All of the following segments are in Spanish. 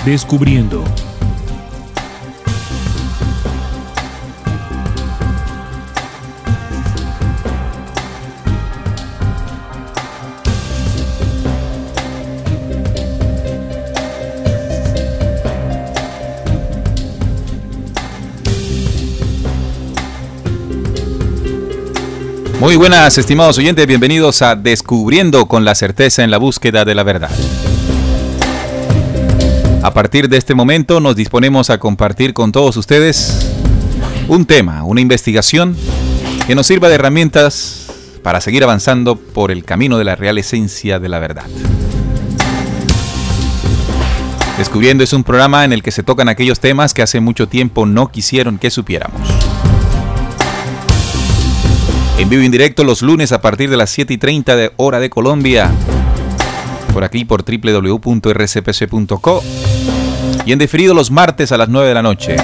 Descubriendo. Muy buenas, estimados oyentes, bienvenidos a Descubriendo con la certeza en la búsqueda de la verdad. A partir de este momento nos disponemos a compartir con todos ustedes un tema, una investigación que nos sirva de herramientas para seguir avanzando por el camino de la real esencia de la verdad. Descubriendo es un programa en el que se tocan aquellos temas que hace mucho tiempo no quisieron que supiéramos. En vivo y en directo los lunes a partir de las 7:30 de hora de Colombia, por aquí por www.rcpc.co, y en diferido los martes a las 9 de la noche.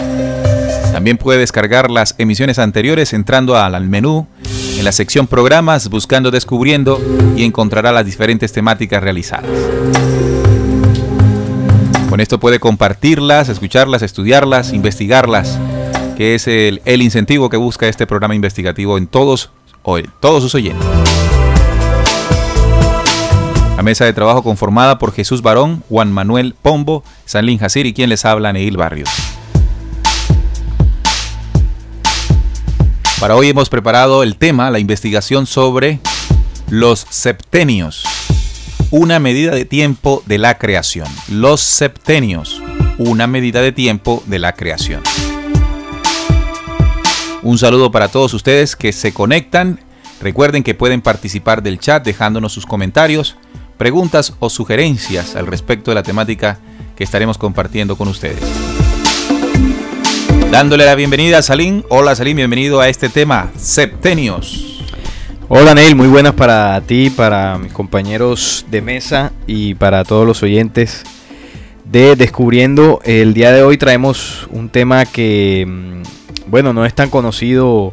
También puede descargar las emisiones anteriores entrando al menú, en la sección programas, buscando Descubriendo, y encontrará las diferentes temáticas realizadas. Con esto puede compartirlas, escucharlas, estudiarlas, investigarlas, que es el incentivo que busca este programa investigativo en todos sus oyentes. La mesa de trabajo conformada por Jesús Barón, Juan Manuel Pombo, Sanlín Jacir y quien les habla, Neil Barrios. Para hoy hemos preparado el tema, la investigación sobre los septenios, una medida de tiempo de la creación. Los septenios, una medida de tiempo de la creación. Un saludo para todos ustedes que se conectan. Recuerden que pueden participar del chat dejándonos sus comentarios, preguntas o sugerencias al respecto de la temática que estaremos compartiendo con ustedes. Dándole la bienvenida a Salim. Hola Salim, bienvenido a este tema, septenios. Hola Neil, muy buenas para ti, para mis compañeros de mesa y para todos los oyentes de Descubriendo. El día de hoy traemos un tema que, bueno, no es tan conocido,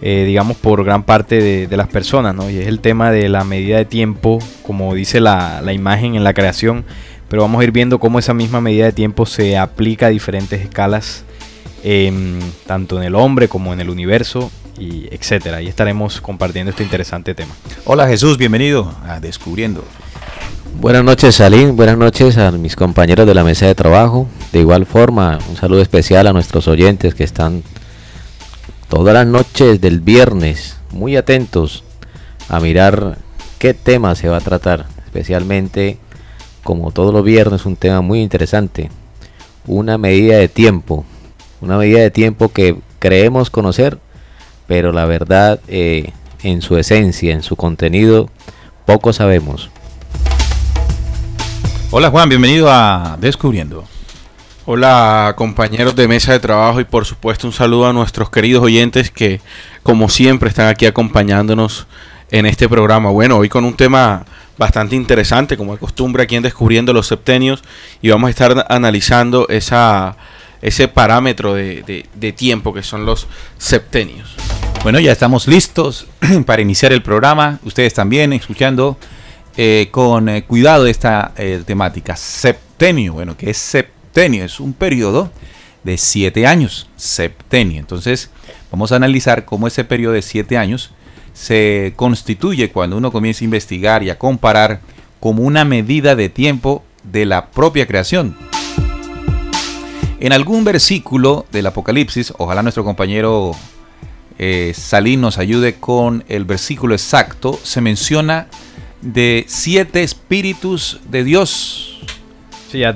digamos, por gran parte de las personas, ¿no? Y es el tema de la medida de tiempo, como dice la imagen en la creación, pero vamos a ir viendo cómo esa misma medida de tiempo se aplica a diferentes escalas, tanto en el hombre como en el universo, y etcétera. Ahí estaremos compartiendo este interesante tema. Hola Jesús, bienvenido a Descubriendo. Buenas noches Salim, buenas noches a mis compañeros de la mesa de trabajo. De igual forma, un saludo especial a nuestros oyentes que están todas las noches del viernes muy atentos a mirar qué tema se va a tratar. Especialmente, como todos los viernes, un tema muy interesante. Una medida de tiempo que creemos conocer, pero la verdad, en su esencia, en su contenido, poco sabemos. Hola Juan, bienvenido a Descubriendo. Hola compañeros de mesa de trabajo y por supuesto un saludo a nuestros queridos oyentes que como siempre están aquí acompañándonos en este programa. Bueno, hoy con un tema bastante interesante como de costumbre aquí en Descubriendo los septenios, y vamos a estar analizando ese parámetro de tiempo que son los septenios. Bueno, ya estamos listos para iniciar el programa. Ustedes también escuchando con cuidado esta temática. Septenio, bueno, ¿qué es septenio? Es un periodo de 7 años, septenio. Entonces, vamos a analizar cómo ese periodo de 7 años se constituye cuando uno comienza a investigar y a comparar como una medida de tiempo de la propia creación. En algún versículo del Apocalipsis, ojalá nuestro compañero Salim nos ayude con el versículo exacto, se menciona de 7 espíritus de Dios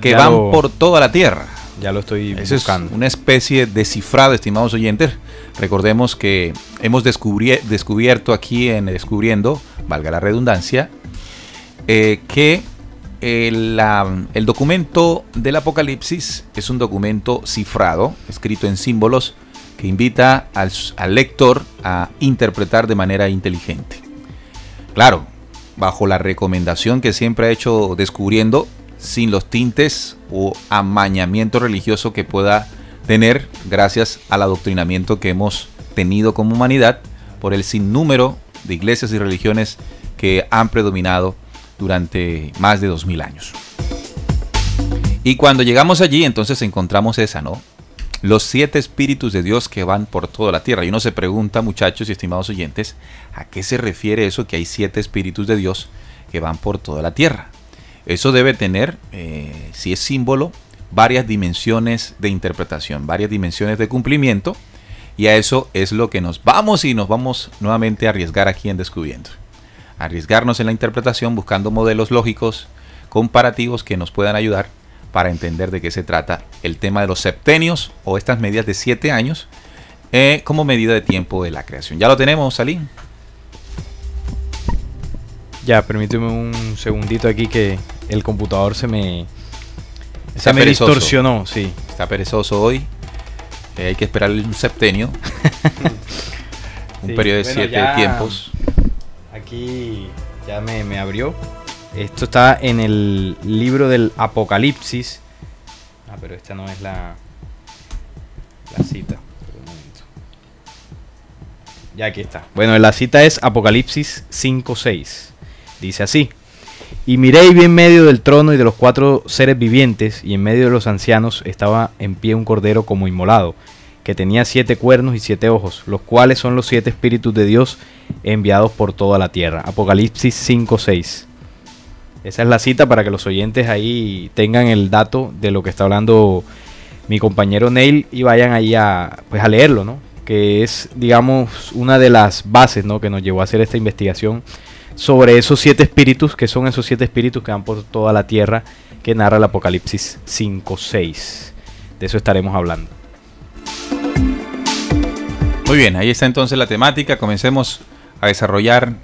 que van por toda la tierra. Ya lo estoy buscando. Es una especie de cifrado, estimados oyentes. Recordemos que hemos descubierto aquí en Descubriendo, valga la redundancia, que el documento del Apocalipsis es un documento cifrado, escrito en símbolos, que invita al lector a interpretar de manera inteligente. Claro, bajo la recomendación que siempre ha hecho Descubriendo, sin los tintes o amañamiento religioso que pueda tener gracias al adoctrinamiento que hemos tenido como humanidad por el sinnúmero de iglesias y religiones que han predominado durante más de 2000 años. Y cuando llegamos allí, entonces encontramos esa, ¿no? Los 7 espíritus de Dios que van por toda la tierra. Y uno se pregunta, muchachos y estimados oyentes, ¿a qué se refiere eso que hay 7 espíritus de Dios que van por toda la tierra? Eso debe tener, si es símbolo, varias dimensiones de interpretación, varias dimensiones de cumplimiento. Y a eso es lo que nos vamos nuevamente a arriesgar aquí en Descubriendo. Arriesgarnos en la interpretación buscando modelos lógicos, comparativos que nos puedan ayudar para entender de qué se trata el tema de los septenios o estas medidas de 7 años como medida de tiempo de la creación. ¿Ya lo tenemos, Salim? Ya, permíteme un segundito aquí que el computador se me distorsionó, sí. Está perezoso hoy. Hay que esperar un septenio. Un Sí, periodo de bueno, 7 tiempos. Aquí ya me abrió. Esto está en el libro del Apocalipsis. Ah, pero esta no es la cita. Espera un momento. Ya aquí está. Bueno, la cita es Apocalipsis 5:6. Dice así: y miré y vi en medio del trono y de los 4 seres vivientes y en medio de los ancianos estaba en pie un cordero como inmolado, que tenía 7 cuernos y 7 ojos, los cuales son los 7 espíritus de Dios enviados por toda la tierra. Apocalipsis 5:6. Esa es la cita para que los oyentes ahí tengan el dato de lo que está hablando mi compañero Neil y vayan ahí a leerlo, ¿no? Que es, digamos, una de las bases, ¿no?, que nos llevó a hacer esta investigación sobre esos 7 espíritus, que son esos 7 espíritus que van por toda la tierra, que narra el Apocalipsis 5:6. De eso estaremos hablando. Muy bien, ahí está entonces la temática. Comencemos a desarrollar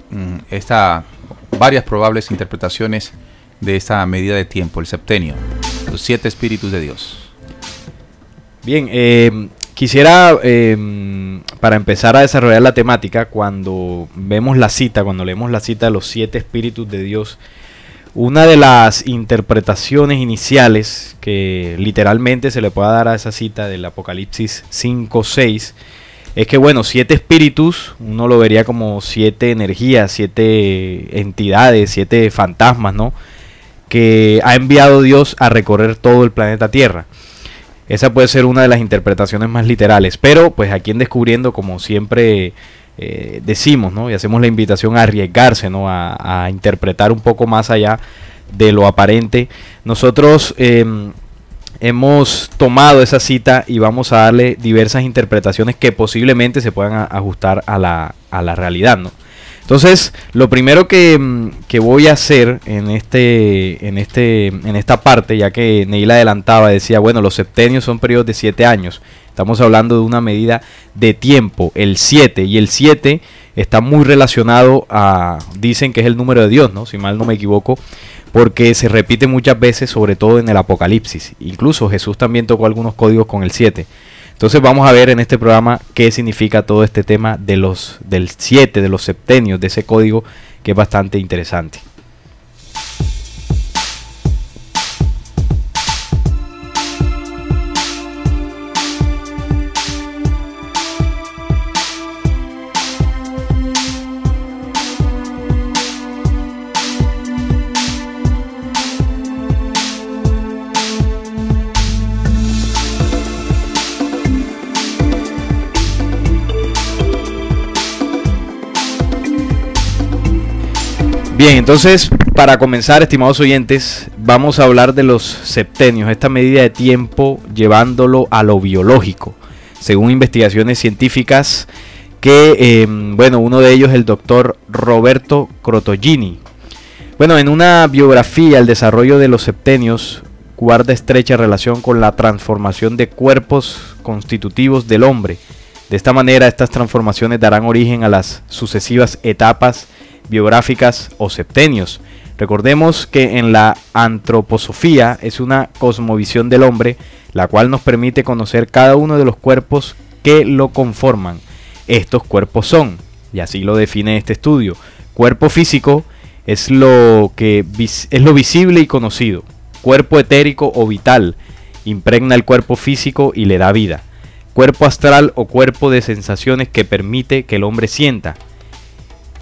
varias probables interpretaciones de esta medida de tiempo, el septenio, los 7 espíritus de Dios. Bien, quisiera, para empezar a desarrollar la temática, cuando leemos la cita de los 7 espíritus de Dios, una de las interpretaciones iniciales que literalmente se le pueda dar a esa cita del Apocalipsis 5:6 es que, bueno, 7 espíritus, uno lo vería como 7 energías, 7 entidades, 7 fantasmas, ¿no?, que ha enviado Dios a recorrer todo el planeta Tierra. Esa puede ser una de las interpretaciones más literales, pero pues aquí en Descubriendo, como siempre decimos, ¿no?, y hacemos la invitación a arriesgarse, ¿no?, a interpretar un poco más allá de lo aparente. Nosotros hemos tomado esa cita y vamos a darle diversas interpretaciones que posiblemente se puedan ajustar a la realidad, ¿no? Entonces, lo primero que voy a hacer en esta parte, ya que Neil adelantaba, decía, bueno, los septenios son periodos de 7 años. Estamos hablando de una medida de tiempo, el 7, y el 7 está muy relacionado dicen que es el número de Dios, ¿no?, si mal no me equivoco, porque se repite muchas veces, sobre todo en el Apocalipsis. Incluso Jesús también tocó algunos códigos con el 7. Entonces vamos a ver en este programa qué significa todo este tema del 7, de los septenios, de ese código que es bastante interesante. Bien, entonces, para comenzar, estimados oyentes, vamos a hablar de los septenios, esta medida de tiempo llevándolo a lo biológico, según investigaciones científicas que, uno de ellos es el doctor Roberto Crotogini. Bueno, en una biografía, el desarrollo de los septenios guarda estrecha relación con la transformación de cuerpos constitutivos del hombre. De esta manera, estas transformaciones darán origen a las sucesivas etapas biográficas o septenios. Recordemos que en la antroposofía es una cosmovisión del hombre, la cual nos permite conocer cada uno de los cuerpos que lo conforman. Estos cuerpos son, y así lo define este estudio: cuerpo físico es lo visible y conocido. Cuerpo etérico o vital impregna el cuerpo físico y le da vida. Cuerpo astral o cuerpo de sensaciones que permite que el hombre sienta.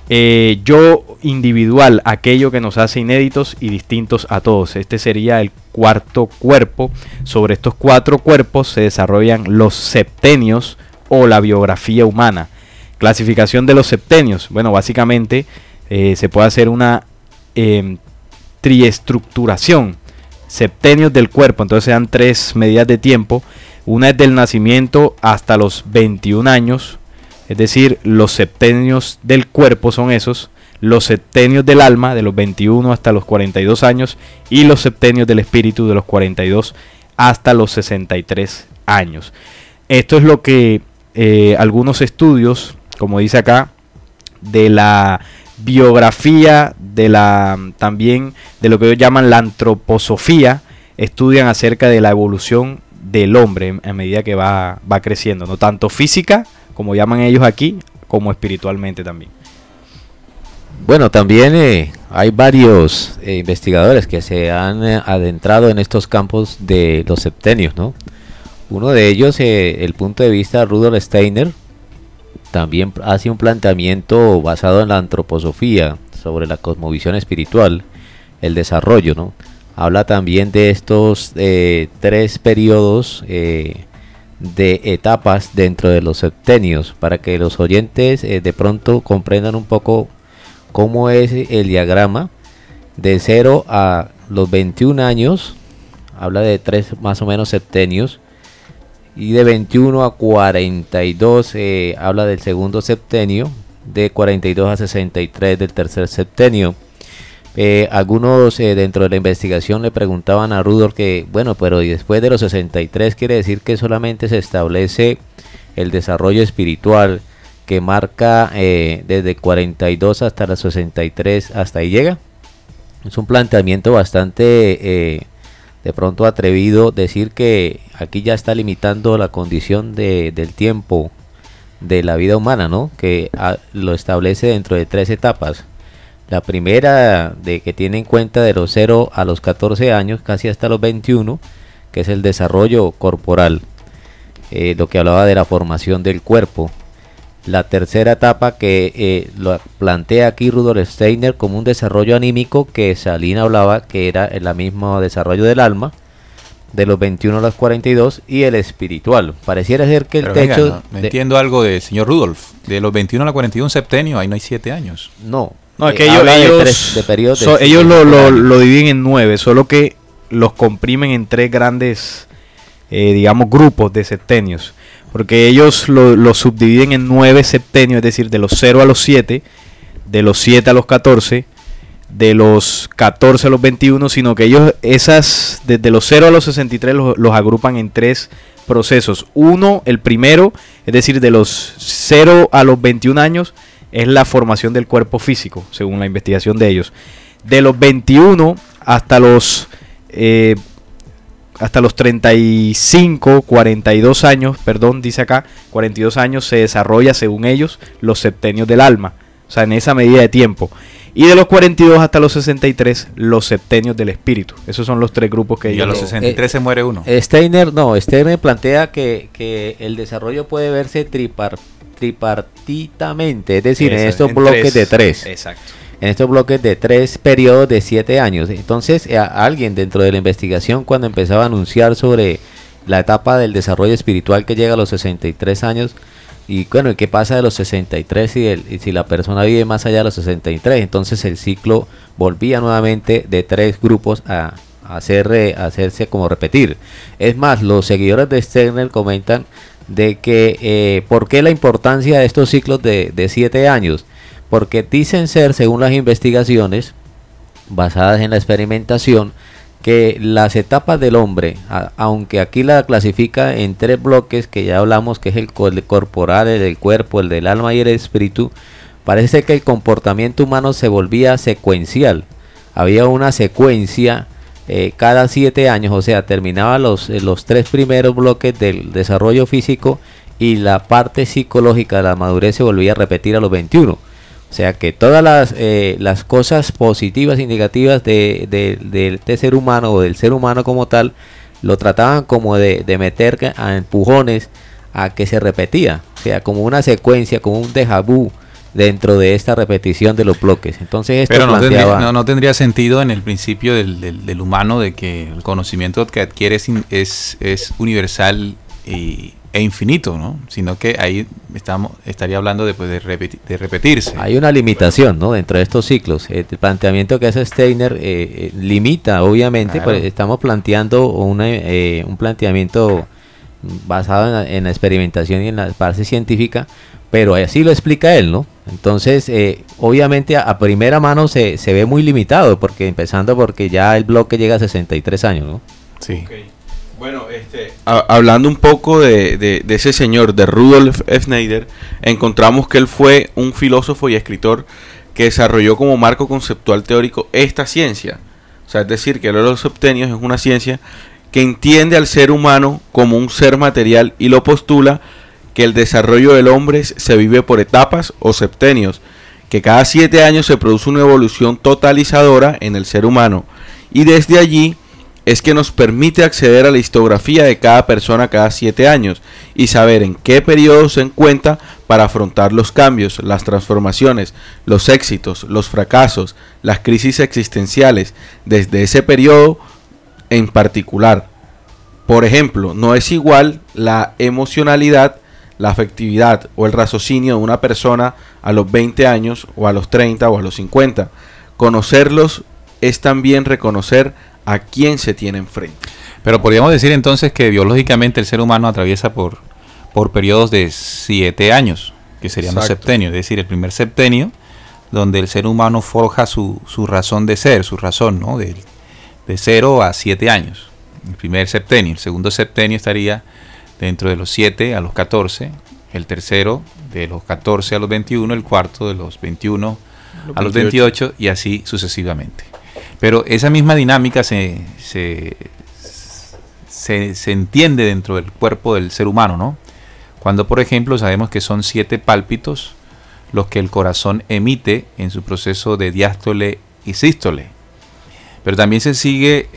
Yo individual, aquello que nos hace inéditos y distintos a todos. Este sería el cuarto cuerpo. Sobre estos 4 cuerpos se desarrollan los septenios o la biografía humana. Clasificación de los septenios. Bueno, básicamente se puede hacer una triestructuración. Septenios del cuerpo, entonces se dan 3 medidas de tiempo. Una es del nacimiento hasta los 21 años. Es decir, los septenios del cuerpo son esos, los septenios del alma de los 21 hasta los 42 años y los septenios del espíritu de los 42 hasta los 63 años. Esto es lo que algunos estudios, como dice acá, de la biografía, también de lo que ellos llaman la antroposofía, estudian acerca de la evolución del hombre a medida que va creciendo, no tanto física, como llaman ellos aquí, como espiritualmente también. Bueno, también hay varios investigadores que se han adentrado en estos campos de los septenios, ¿no? Uno de ellos, el punto de vista de Rudolf Steiner, también hace un planteamiento basado en la antroposofía sobre la cosmovisión espiritual, el desarrollo, ¿no? Habla también de estos 3 periodos de etapas dentro de los septenios, para que los oyentes de pronto comprendan un poco cómo es el diagrama. De 0 a los 21 años habla de 3 más o menos septenios, y de 21 a 42 habla del segundo septenio, de 42 a 63 del tercer septenio. Algunos dentro de la investigación le preguntaban a Rudolf que, bueno, pero y después de los 63 quiere decir que solamente se establece el desarrollo espiritual que marca desde 42 hasta los 63, hasta ahí llega. Es un planteamiento bastante de pronto atrevido decir que aquí ya está limitando la condición del tiempo de la vida humana, ¿no? Que lo establece dentro de 3 etapas. La primera, de que tiene en cuenta de los 0 a los 14 años, casi hasta los 21, que es el desarrollo corporal, lo que hablaba de la formación del cuerpo. La tercera etapa que lo plantea aquí Rudolf Steiner como un desarrollo anímico, que Salín hablaba que era el mismo desarrollo del alma, de los 21 a los 42, y el espiritual. Pareciera ser que el techo... Venga, no entiendo algo del señor Rudolf. De los 21 a los 41 septenio, ahí no hay 7 años. No, es que ellos lo dividen en 9, solo que los comprimen en 3 grandes, digamos, grupos de septenios. Porque ellos lo subdividen en 9 septenios, es decir, de los 0 a los 7, de los 7 a los 14, de los 14 a los 21, sino que ellos desde los 0 a los 63 los agrupan en 3 procesos. Uno, el primero, es decir, de los 0 a los 21 años, es la formación del cuerpo físico, según la investigación de ellos. De los 21 hasta los 35, 42 años, perdón, dice acá, 42 años se desarrolla, según ellos, los septenios del alma, o sea, en esa medida de tiempo. Y de los 42 hasta los 63, los septenios del espíritu. Esos son los 3 grupos que ellos... Y a los 63 se muere uno. Steiner plantea que el desarrollo puede verse tripartitamente, es decir, en estos bloques de 3. Exacto. En estos bloques de 3 periodos de 7 años. Entonces, alguien dentro de la investigación, cuando empezaba a anunciar sobre la etapa del desarrollo espiritual que llega a los 63 años, y bueno, ¿qué pasa de los 63 y si la persona vive más allá de los 63? Entonces el ciclo volvía nuevamente de 3 grupos a hacerse como repetir. Es más, los seguidores de Steiner comentan de que ¿por qué la importancia de estos ciclos de 7 años? Porque dicen ser, según las investigaciones basadas en la experimentación, que las etapas del hombre, aunque aquí la clasifica en 3 bloques que ya hablamos, que es el corporal, el del cuerpo, el del alma y el espíritu, parece que el comportamiento humano se volvía secuencial. Había una secuencia cada 7 años, o sea, terminaba los 3 primeros bloques del desarrollo físico y la parte psicológica de la madurez se volvía a repetir a los 21. O sea que todas las cosas positivas y negativas de ser humano o del ser humano como tal, lo trataban como de meter a empujones a que se repetía. O sea, como una secuencia, como un déjà vu dentro de esta repetición de los bloques. Entonces esto Pero planteaba... no tendría sentido en el principio del humano de que el conocimiento que adquiere es universal e infinito, ¿no? Sino que ahí estaría hablando de repetirse. Hay una limitación, ¿no? Dentro de estos ciclos. El planteamiento que hace Steiner limita, obviamente, Claro. pues estamos planteando un planteamiento basado en la experimentación y en la parte científica, pero así lo explica él, ¿no? Entonces, obviamente a primera mano se ve muy limitado, porque ya el bloque llega a 63 años, ¿no? Sí. Ok. Bueno, hablando un poco de ese señor, de Rudolf Schneider, encontramos que él fue un filósofo y escritor que desarrolló como marco conceptual teórico esta ciencia. O sea, es decir, que los septenios es una ciencia que entiende al ser humano como un ser material y lo postula que el desarrollo del hombre se vive por etapas o septenios, que cada 7 años se produce una evolución totalizadora en el ser humano, y desde allí es que nos permite acceder a la histografía de cada persona cada 7 años y saber en qué periodo se encuentra para afrontar los cambios, las transformaciones, los éxitos, los fracasos, las crisis existenciales desde ese periodo en particular. Por ejemplo, no es igual la emocionalidad, la afectividad o el raciocinio de una persona a los 20 años o a los 30 o a los 50. Conocerlos es también reconocer a quién se tiene enfrente. Pero podríamos decir entonces que biológicamente el ser humano atraviesa por periodos de 7 años, que serían los Exacto. septenios. Es decir, el primer septenio, donde el ser humano forja su razón de ser, su razón, ¿no? De 0 a 7 años. El primer septenio. El segundo septenio estaría dentro de los 7 a los 14. El tercero de los 14 a los 21. El cuarto de los 21 a los 28 y así sucesivamente. Pero esa misma dinámica se entiende dentro del cuerpo del ser humano, ¿no? Cuando, por ejemplo, sabemos que son 7 pálpitos los que el corazón emite en su proceso de diástole y sístole. Pero también se sigue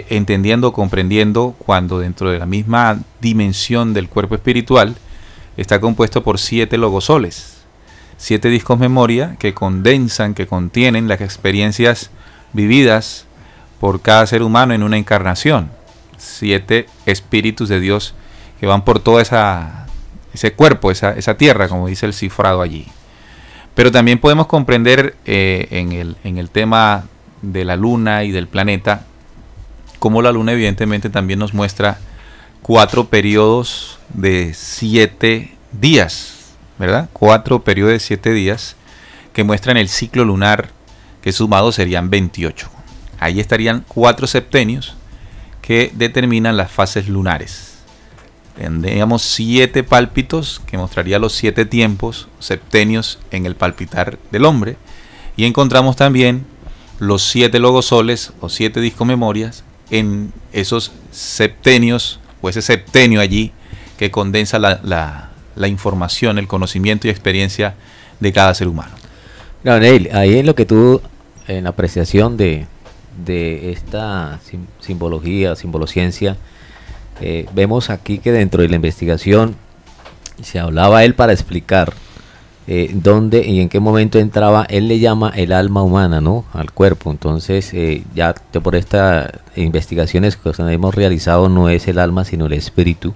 entendiendo, comprendiendo cuando dentro de la misma dimensión del cuerpo espiritual está compuesto por 7 logosoles, 7 discos memoria que condensan, que contienen las experiencias vividas por cada ser humano en una encarnación. 7 espíritus de Dios que van por todo ese cuerpo, esa tierra, como dice el cifrado allí. Pero también podemos comprender en el tema de la luna y del planeta, como la luna evidentemente también nos muestra 4 periodos de 7 días, ¿verdad? 4 periodos de 7 días que muestran el ciclo lunar, que sumados serían 28. Ahí estarían 4 septenios que determinan las fases lunares. Tendríamos 7 pálpitos que mostraría los 7 tiempos septenios en el palpitar del hombre, y encontramos también los 7 logosoles o 7 discomemorias en esos septenios o ese septenio allí que condensa la información, el conocimiento y experiencia de cada ser humano. No, Neil, ahí en lo que tú, en la apreciación de esta simbolociencia, vemos aquí que dentro de la investigación se hablaba él para explicar dónde y en qué momento entraba. Él le llama el alma humana, ¿no?, al cuerpo. Entonces ya por estas investigaciones que hemos realizado, no es el alma sino el espíritu.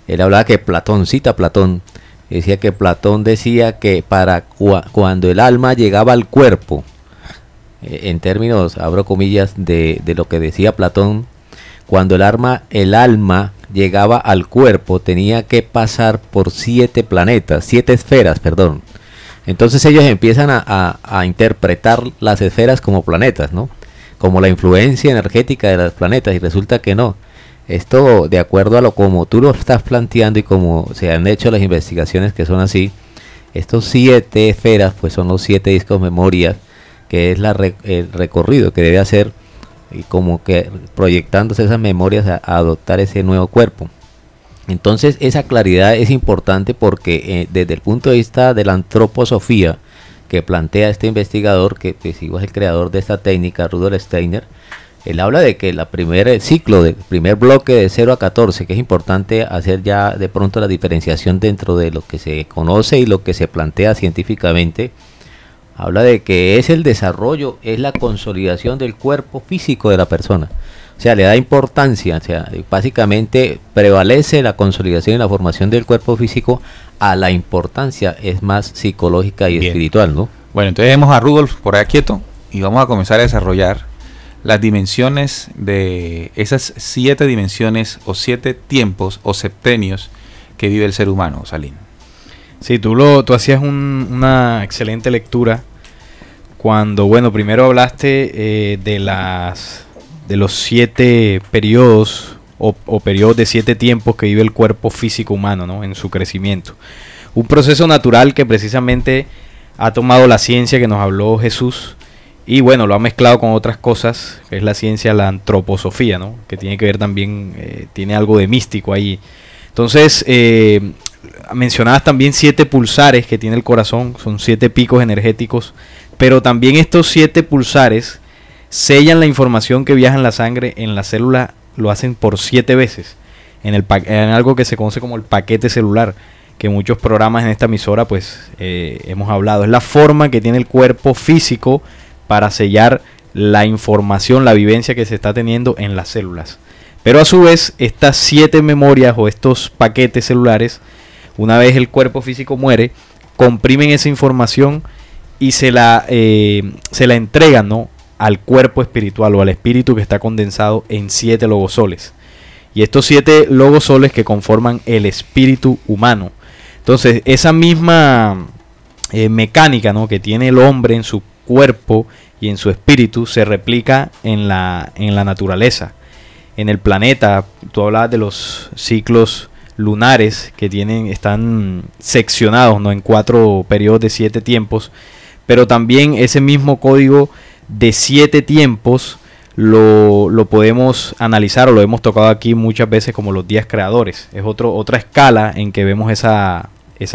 Él hablaba que cita a Platón, decía que Platón decía que cuando el alma llegaba al cuerpo, en términos, abro comillas, de lo que decía Platón, cuando el alma llegaba al cuerpo tenía que pasar por 7 esferas, perdón. Entonces ellos empiezan a interpretar las esferas como planetas, ¿no?, como la influencia energética de los planetas, y resulta que no. Esto, de acuerdo a lo como tú lo estás planteando y como se han hecho las investigaciones que son así, estos 7 esferas pues son los 7 discos memorias, que es el recorrido que debe hacer, y como que proyectándose esas memorias a adoptar ese nuevo cuerpo. Entonces esa claridad es importante porque desde el punto de vista de la antroposofía que plantea este investigador, que es el creador de esta técnica, Rudolf Steiner, Él habla de que el primer ciclo, el primer bloque de 0 a 14, que es importante hacer ya de pronto la diferenciación dentro de lo que se conoce y lo que se plantea científicamente, habla de que es el desarrollo, es la consolidación del cuerpo físico de la persona. O sea, le da importancia, o sea, básicamente prevalece la consolidación y la formación del cuerpo físico a la importancia, es más psicológica y espiritual, ¿no? Bueno, entonces vemos a Rudolf por ahí quieto y vamos a comenzar a desarrollar las dimensiones de esas 7 dimensiones o 7 tiempos o septenios que vive el ser humano, Salim. Sí, tú hacías una excelente lectura cuando, bueno, primero hablaste de los 7 periodos o periodos de 7 tiempos que vive el cuerpo físico humano, ¿no? En su crecimiento. Un proceso natural que precisamente ha tomado la ciencia que nos habló Jesús y, bueno, lo ha mezclado con otras cosas, que es la ciencia, la antroposofía, ¿no? Que tiene que ver también, tiene algo de místico ahí. Entonces, mencionabas también 7 pulsares que tiene el corazón, son 7 picos energéticos, pero también estos 7 pulsares sellan la información que viaja en la sangre, en la célula, lo hacen por 7 veces, en algo que se conoce como el paquete celular, que muchos programas en esta emisora pues hemos hablado. Es la forma que tiene el cuerpo físico para sellar la información, la vivencia que se está teniendo en las células. Pero a su vez, estas 7 memorias o estos paquetes celulares, una vez el cuerpo físico muere, comprimen esa información y se la entregan, ¿no?, al cuerpo espiritual o al espíritu, que está condensado en 7 logosoles. Y estos 7 logosoles que conforman el espíritu humano. Entonces, esa misma mecánica, ¿no?, que tiene el hombre en su cuerpo y en su espíritu se replica en la naturaleza, en el planeta. Tú hablabas de los ciclos lunares que están seccionados, ¿no?, en 4 periodos de 7 tiempos, pero también ese mismo código de 7 tiempos lo podemos analizar, o lo hemos tocado aquí muchas veces, como los días creadores. Es otra escala en que vemos esa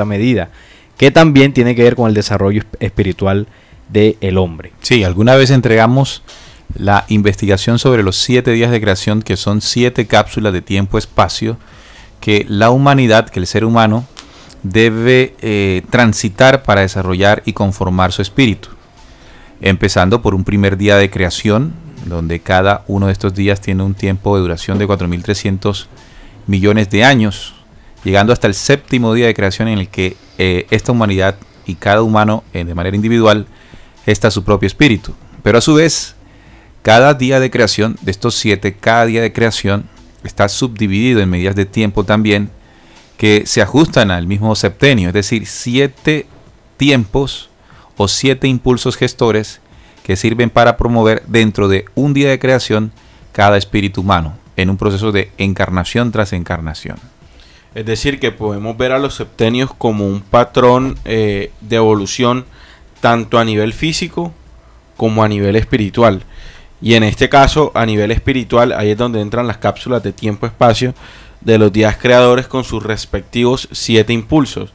medida, que también tiene que ver con el desarrollo espiritual del hombre. Sí, alguna vez entregamos la investigación sobre los 7 días de creación, que son 7 cápsulas de tiempo-espacio que la humanidad, que el ser humano debe transitar para desarrollar y conformar su espíritu. Empezando por un primer día de creación, donde cada uno de estos días tiene un tiempo de duración de 4.300 millones de años, llegando hasta el 7º día de creación, en el que esta humanidad y cada humano de manera individual gesta su propio espíritu. Pero a su vez, cada día de creación, de estos 7, cada día de creación está subdividido en medidas de tiempo también, que se ajustan al mismo septenio, es decir, 7 tiempos o 7 impulsos gestores que sirven para promover dentro de un día de creación cada espíritu humano, en un proceso de encarnación tras encarnación. Es decir, que podemos ver a los septenios como un patrón de evolución, tanto a nivel físico como a nivel espiritual. Y en este caso, a nivel espiritual, ahí es donde entran las cápsulas de tiempo-espacio de los días creadores, con sus respectivos 7 impulsos,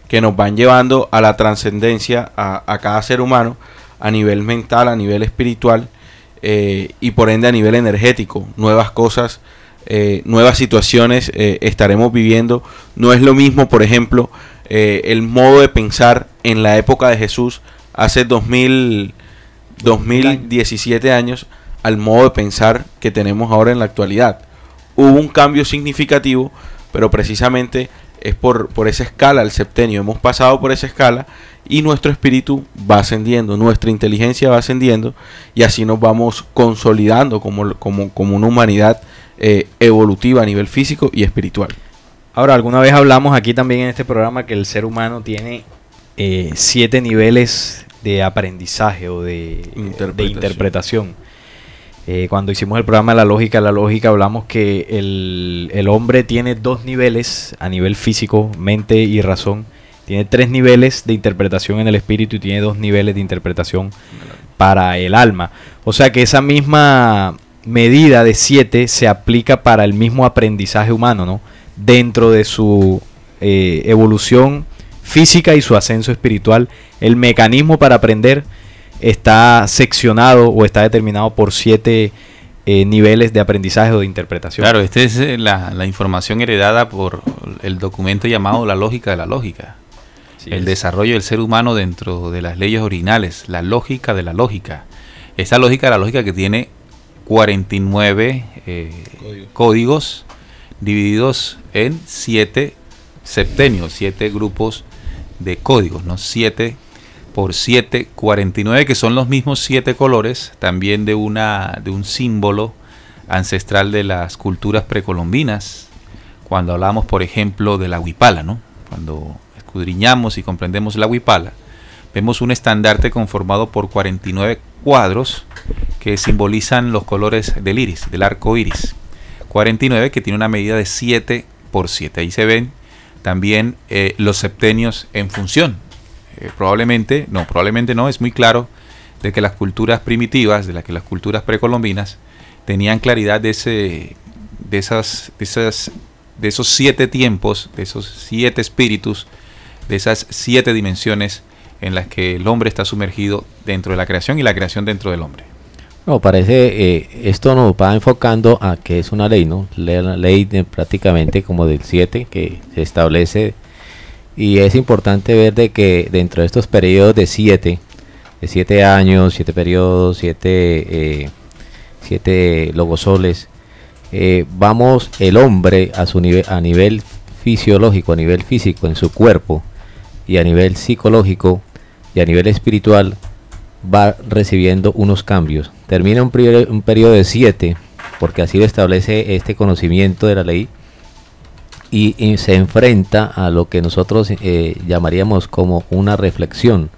que nos van llevando a la trascendencia a cada ser humano, a nivel mental, a nivel espiritual, y por ende a nivel energético. Nuevas cosas, nuevas situaciones estaremos viviendo. No es lo mismo, por ejemplo, el modo de pensar en la época de Jesús, hace 2017 años, al modo de pensar que tenemos ahora en la actualidad. Hubo un cambio significativo, pero precisamente es por esa escala, el septenio. Hemos pasado por esa escala y nuestro espíritu va ascendiendo, nuestra inteligencia va ascendiendo, y así nos vamos consolidando como una humanidad evolutiva a nivel físico y espiritual. Ahora, alguna vez hablamos aquí también en este programa que el ser humano tiene 7 niveles de aprendizaje o de interpretación. Cuando hicimos el programa de la lógica hablamos que el hombre tiene 2 niveles a nivel físico, mente y razón. Tiene 3 niveles de interpretación en el espíritu y tiene 2 niveles de interpretación para el alma. O sea que esa misma medida de 7 se aplica para el mismo aprendizaje humano, ¿no?, dentro de su evolución física y su ascenso espiritual. El mecanismo para aprender está seccionado o está determinado por 7 niveles de aprendizaje o de interpretación. Claro, esta es la información heredada por el documento llamado La lógica de la lógica. El desarrollo del ser humano dentro de las leyes originales, la lógica de la lógica. Esa lógica de la lógica que tiene 49 códigos divididos en 7 septenios, 7 grupos de códigos, ¿no? 7 por 7, 49, que son los mismos 7 colores, también de un símbolo ancestral de las culturas precolombinas. Cuando hablamos, por ejemplo, de la huipala, ¿no? Cuando escudriñamos y comprendemos la huipala, vemos un estandarte conformado por 49 cuadros que simbolizan los colores del iris, del arco iris. 49 que tiene una medida de 7 por 7. Ahí se ven también los septenios en función. Probablemente no, es muy claro de que las culturas primitivas, de que las culturas precolombinas tenían claridad de esos 7 tiempos, de esos 7 espíritus, de esas 7 dimensiones en las que el hombre está sumergido dentro de la creación y la creación dentro del hombre. No, parece, esto nos va enfocando a que es una ley, ¿no? La ley prácticamente como del 7 que se establece, y es importante ver de que dentro de estos periodos de 7 años, 7 periodos, 7 logosoles, vamos el hombre a nivel fisiológico, a nivel físico en su cuerpo, y a nivel psicológico y a nivel espiritual va recibiendo unos cambios. Termina un periodo de 7, porque así lo establece este conocimiento de la ley, y se enfrenta a lo que nosotros llamaríamos como una reflexión,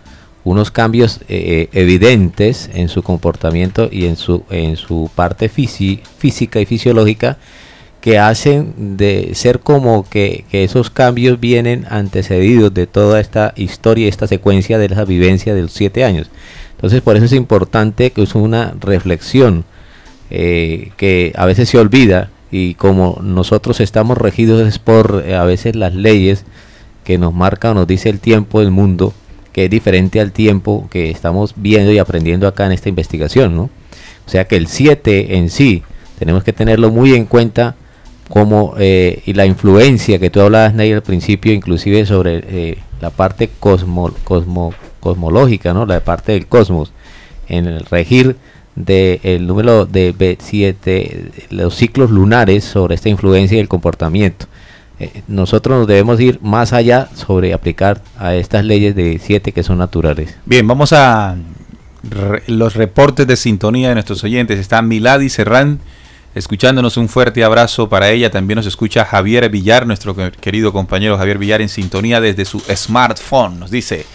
unos cambios evidentes en su comportamiento y en su parte física y fisiológica, que hacen de ser como que esos cambios vienen antecedidos de toda esta historia, esta secuencia de la vivencia de los 7 años. Entonces, por eso es importante que es una reflexión que a veces se olvida, y como nosotros estamos regidos es por a veces las leyes que nos marca o nos dice el tiempo del mundo, que es diferente al tiempo que estamos viendo y aprendiendo acá en esta investigación, ¿no? O sea que el 7 en sí tenemos que tenerlo muy en cuenta, como y la influencia que tú hablabas, Ney, al principio, inclusive sobre la parte cosmológica, ¿no? La parte del cosmos, en el regir del número de B7, los ciclos lunares, sobre esta influencia y el comportamiento. Nosotros nos debemos ir más allá sobre aplicar a estas leyes de 7 que son naturales. Bien, vamos a los reportes de sintonía de nuestros oyentes. Está Milady Serrán escuchándonos, un fuerte abrazo para ella. También nos escucha Javier Villar, nuestro querido compañero Javier Villar, en sintonía desde su smartphone, nos dice,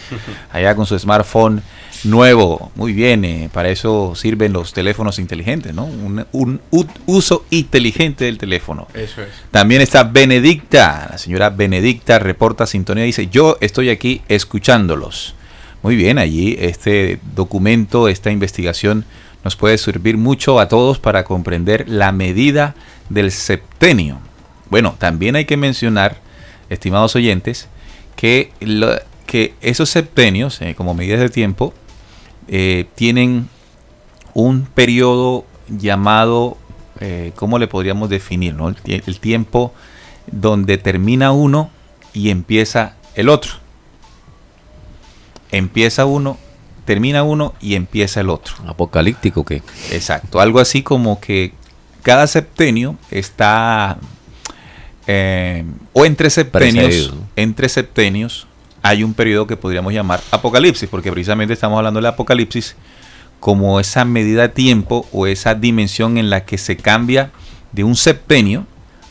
allá con su smartphone nuevo. Muy bien, para eso sirven los teléfonos inteligentes, ¿no? Un uso inteligente del teléfono. Eso es. También está Benedicta, la señora Benedicta reporta sintonía, dice, yo estoy aquí escuchándolos. Muy bien, allí este documento, esta investigación nos puede servir mucho a todos para comprender la medida del septenio. Bueno, también hay que mencionar, estimados oyentes, que esos septenios, como medidas de tiempo, tienen un periodo llamado, ¿cómo le podríamos definir, ¿no? El tiempo donde termina uno y empieza el otro. Empieza uno, termina uno y empieza el otro. ¿Apocalíptico qué? Exacto, algo así como que cada septenio está, o entre septenios, precedido, ¿no? Entre septenios hay un periodo que podríamos llamar apocalipsis, porque precisamente estamos hablando del apocalipsis como esa medida de tiempo o esa dimensión en la que se cambia de un septenio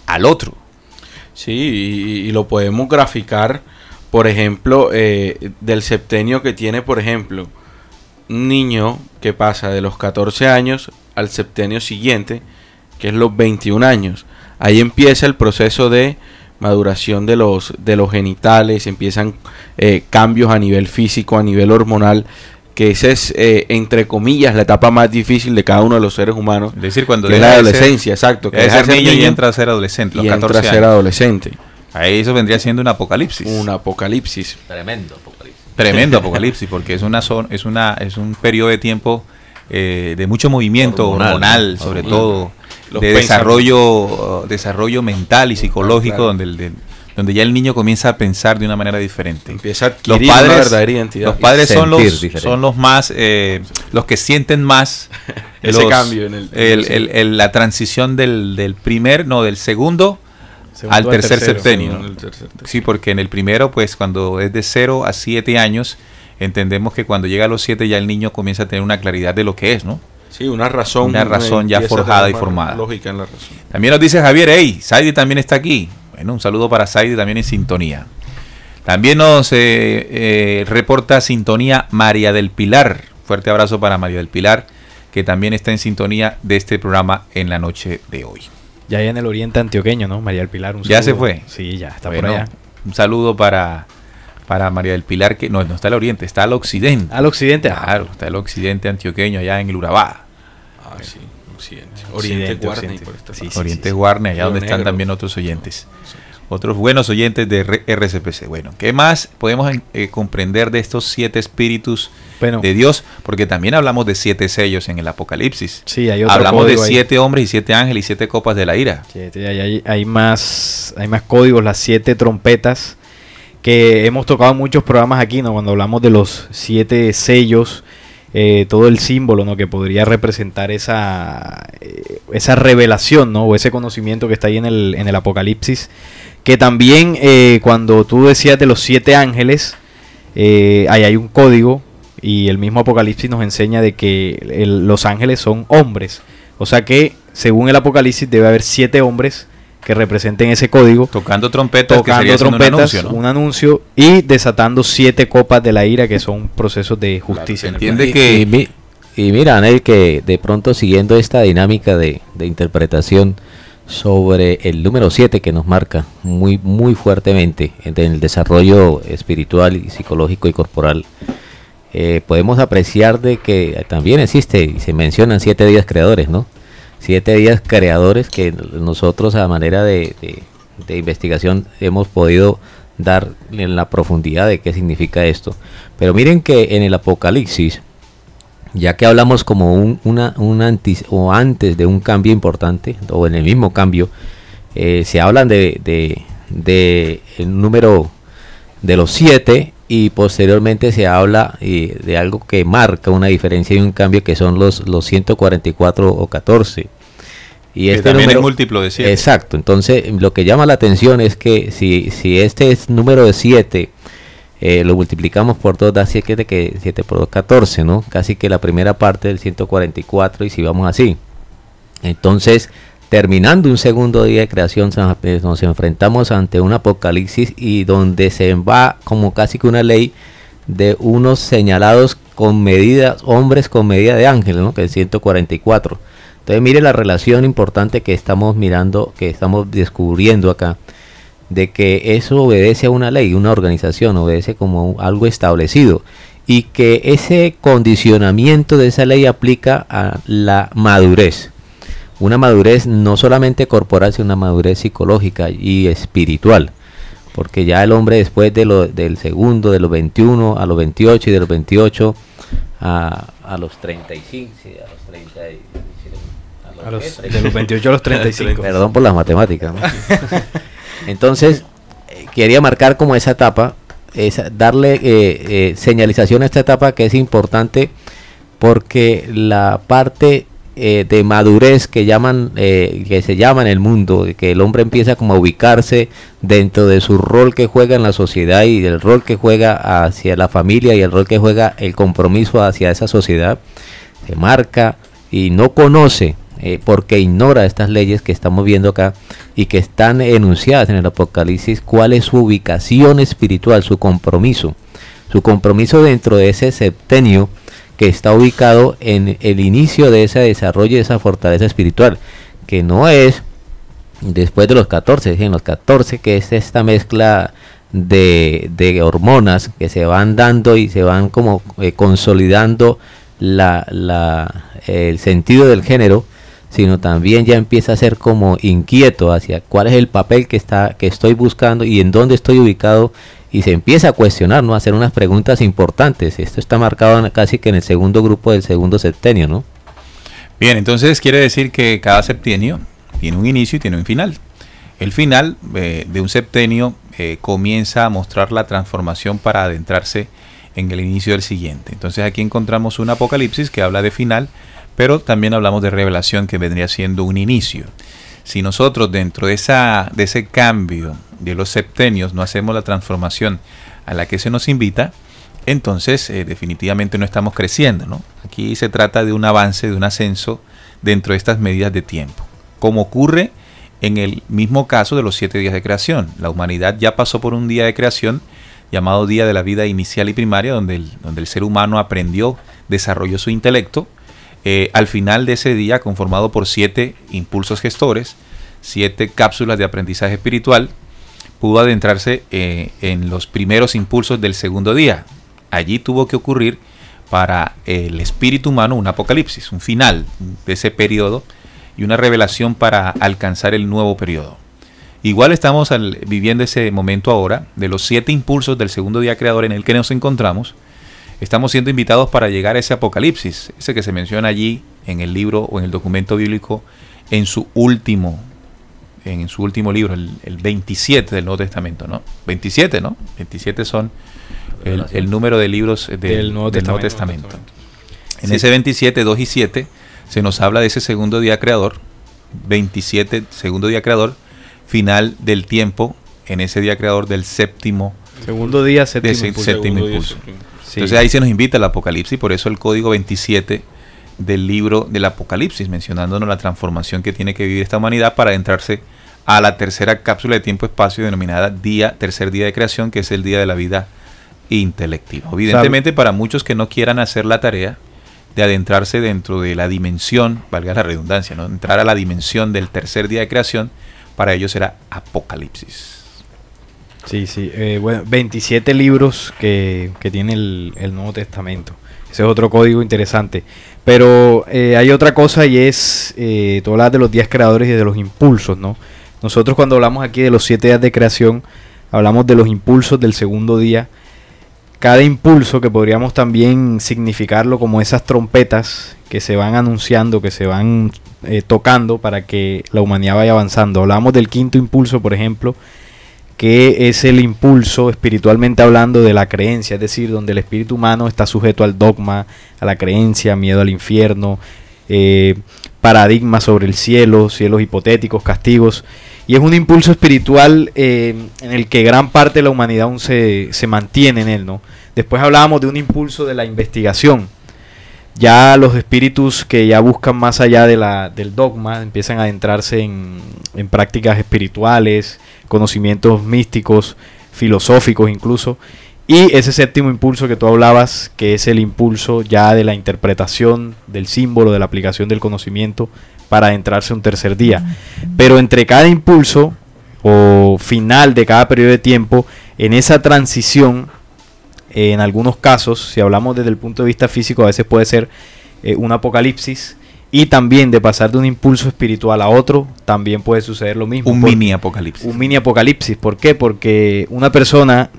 al otro. Sí, y lo podemos graficar, por ejemplo, del septenio que tiene, por ejemplo, un niño que pasa de los 14 años al septenio siguiente, que es los 21 años. Ahí empieza el proceso de maduración de los genitales, empiezan cambios a nivel físico, a nivel hormonal, que esa es, entre comillas, la etapa más difícil de cada uno de los seres humanos. Es decir, cuando que es la adolescencia, exacto. Que deja de ser niño y entra a ser adolescente, los 14 entra a ser años. adolescente. Ahí eso vendría siendo un apocalipsis. Un apocalipsis. Tremendo apocalipsis. Tremendo apocalipsis, porque es un periodo de tiempo de mucho movimiento hormonal sobre todo, Los de desarrollo mental y psicológico, donde ya el niño comienza a pensar de una manera diferente. Empieza a adquirir una verdadera identidad. Los padres son los más, los que sienten más ese cambio en la transición del segundo al tercer septenio. Sí, porque en el primero, pues cuando es de 0 a 7 años, entendemos que cuando llega a los 7 ya el niño comienza a tener una claridad de lo que es, ¿no? Sí, una razón ya forjada y formada. Lógica en la razón. También nos dice Javier, hey, Saidi también está aquí. Bueno, un saludo para Saidi, también en sintonía. También nos reporta sintonía María del Pilar. Fuerte abrazo para María del Pilar, que también está en sintonía de este programa en la noche de hoy. Ya hay en el oriente antioqueño, ¿no? María del Pilar, un saludo. ¿Ya se fue? Sí, ya está por allá. Un saludo para María del Pilar, que no está al oriente, está al occidente. ¿Al occidente? Claro, está al occidente antioqueño, allá en el Urabá. Ah, sí, occidente. Oriente Guarne. Oriente Guarne, allá donde están también otros oyentes. Otros buenos oyentes de RCPC. Bueno, ¿qué más podemos comprender de estos 7 espíritus de Dios? Porque también hablamos de 7 sellos en el Apocalipsis. Sí, hay otro hablamos de 7 ahí. Hombres y 7 ángeles y 7 copas de la ira. Sí, hay más códigos, las 7 trompetas, que hemos tocado en muchos programas aquí, ¿no? Cuando hablamos de los 7 sellos, todo el símbolo, ¿no? Que podría representar esa revelación, ¿no? O ese conocimiento que está ahí en el Apocalipsis. Que también cuando tú decías de los 7 ángeles, ahí hay un código, y el mismo Apocalipsis nos enseña de que los ángeles son hombres. O sea que según el Apocalipsis debe haber 7 hombres que representen ese código, tocando trompetas, un anuncio, y desatando 7 copas de la ira, que son procesos de justicia. Claro, entiende que y mira, Anel, que de pronto siguiendo esta dinámica de interpretación sobre el número 7 que nos marca muy muy fuertemente en el desarrollo espiritual y psicológico y corporal, podemos apreciar de que también existe y se mencionan 7 días creadores, ¿no? 7 días creadores que nosotros a manera de investigación hemos podido dar en la profundidad de qué significa esto. Pero miren que en el Apocalipsis, ya que hablamos como antes de un cambio importante, o en el mismo cambio, se hablan de el número de los 7, y posteriormente se habla de algo que marca una diferencia y un cambio, que son los 144 o 14. Y que este también número, es múltiplo de 7. Exacto, entonces lo que llama la atención es que si este es número de 7, lo multiplicamos por 2, da 7, que 7 por 2, 14, ¿no? Casi que la primera parte del 144, y si vamos así. Entonces, terminando un segundo día de creación, nos enfrentamos ante un apocalipsis, y donde se va como casi que una ley de unos señalados con medidas, hombres con medida de ángeles, ¿no? Que es 144. Entonces mire la relación importante que estamos mirando, que estamos descubriendo acá, de que eso obedece a una ley, una organización, obedece como algo establecido, y que ese condicionamiento de esa ley aplica a la madurez. Una madurez no solamente corporal, sino una madurez psicológica y espiritual. Porque ya el hombre, después del segundo, de los 21 a los 28, y de los 28 a los 35, sí, a los 30, de los 28 a los 35. Perdón por las matemáticas, ¿no? Entonces, quería marcar como esa etapa, darle señalización a esta etapa, que es importante, porque la parte de madurez que se llama en el mundo, que el hombre empieza como a ubicarse dentro de su rol que juega en la sociedad, y del rol que juega hacia la familia, y el rol que juega el compromiso hacia esa sociedad, se marca y no conoce, porque ignora estas leyes que estamos viendo acá y que están enunciadas en el Apocalipsis, cuál es su ubicación espiritual, su compromiso dentro de ese septenio que está ubicado en el inicio de ese desarrollo, de esa fortaleza espiritual, que no es después de los 14, en los 14, que es esta mezcla de hormonas que se van dando y se van como consolidando el sentido del género, sino también ya empieza a ser como inquieto hacia cuál es el papel que estoy buscando y en dónde estoy ubicado, y se empieza a cuestionar, ¿no? A hacer unas preguntas importantes. Esto está marcado casi que en el segundo grupo del segundo septenio, ¿no? Bien, entonces quiere decir que cada septenio tiene un inicio y tiene un final. El final de un septenio comienza a mostrar la transformación para adentrarse en el inicio del siguiente. Entonces aquí encontramos un Apocalipsis que habla de final, pero también hablamos de revelación, que vendría siendo un inicio. Si nosotros dentro de ese cambio de los septenios no hacemos la transformación a la que se nos invita, entonces definitivamente no estamos creciendo, ¿no? Aquí se trata de un avance, de un ascenso dentro de estas medidas de tiempo, como ocurre en el mismo caso de los 7 días de creación. La humanidad ya pasó por un día de creación llamado día de la vida inicial y primaria, donde el ser humano aprendió, desarrolló su intelecto. Al final de ese día, conformado por 7 impulsos gestores, 7 cápsulas de aprendizaje espiritual, pudo adentrarse en los primeros impulsos del segundo día. Allí tuvo que ocurrir para el espíritu humano un apocalipsis, un final de ese periodo y una revelación para alcanzar el nuevo periodo. Igual estamos viviendo ese momento ahora de los 7 impulsos del segundo día creador en el que nos encontramos. Estamos siendo invitados para llegar a ese apocalipsis, ese que se menciona allí en el libro o en el documento bíblico en su último libro, el 27 del Nuevo Testamento, ¿no? 27, ¿no? 27 son el número de libros del Nuevo Testamento. En ese 27, 2 y 7, se nos habla de ese segundo día creador, 27, segundo día creador, final del tiempo, en ese día creador del séptimo. Segundo día, séptimo impulso. Sí. Entonces ahí se nos invita al Apocalipsis, por eso el código 27 del libro del Apocalipsis, mencionándonos la transformación que tiene que vivir esta humanidad para adentrarse a la tercera cápsula de tiempo-espacio denominada tercer día de creación, que es el día de la vida intelectiva. Evidentemente, para muchos que no quieran hacer la tarea de adentrarse dentro de la dimensión, valga la redundancia, ¿no? Entrar a la dimensión del tercer día de creación, para ellos será Apocalipsis. Sí, sí. Bueno, 27 libros que tiene el Nuevo Testamento. Ese es otro código interesante. Pero hay otra cosa, y es, tú hablas de los días creadores y de los impulsos, ¿no? Nosotros cuando hablamos aquí de los 7 días de creación, hablamos de los impulsos del segundo día. Cada impulso, que podríamos también significarlo como esas trompetas que se van anunciando, que se van tocando para que la humanidad vaya avanzando. Hablamos del quinto impulso, por ejemplo, que es el impulso, espiritualmente hablando, de la creencia, es decir, donde el espíritu humano está sujeto al dogma, a la creencia, miedo al infierno, paradigmas sobre el cielo, cielos hipotéticos, castigos. Y es un impulso espiritual en el que gran parte de la humanidad aún se mantiene en él, ¿no? Después hablábamos de un impulso de la investigación. Ya los espíritus que ya buscan más allá del dogma empiezan a adentrarse en prácticas espirituales, conocimientos místicos, filosóficos incluso. Y ese séptimo impulso que tú hablabas, que es el impulso ya de la interpretación del símbolo, de la aplicación del conocimiento para adentrarse un tercer día. Pero entre cada impulso o final de cada periodo de tiempo, en esa transición, en algunos casos, si hablamos desde el punto de vista físico, a veces puede ser un apocalipsis, y también de pasar de un impulso espiritual a otro, también puede suceder lo mismo. Un mini apocalipsis. Un mini apocalipsis. ¿Por qué? Porque una persona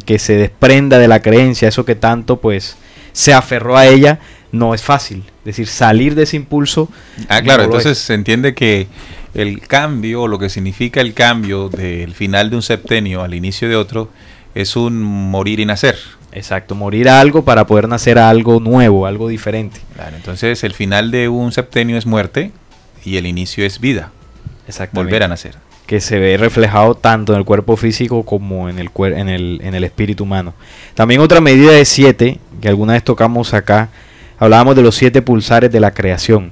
que se desprenda de la creencia, eso que tanto pues se aferró a ella, no es fácil. Es decir, salir de ese impulso. Claro, no entonces se entiende que el cambio, o lo que significa el cambio del final de un septenio al inicio de otro, es un morir y nacer. Exacto, morir a algo para poder nacer a algo nuevo, algo diferente. Claro, entonces el final de un septenio es muerte y el inicio es vida. Exactamente. Volver a nacer. Que se ve reflejado tanto en el cuerpo físico como en el espíritu humano. También otra medida de 7, que alguna vez tocamos acá, hablábamos de los 7 pulsares de la creación.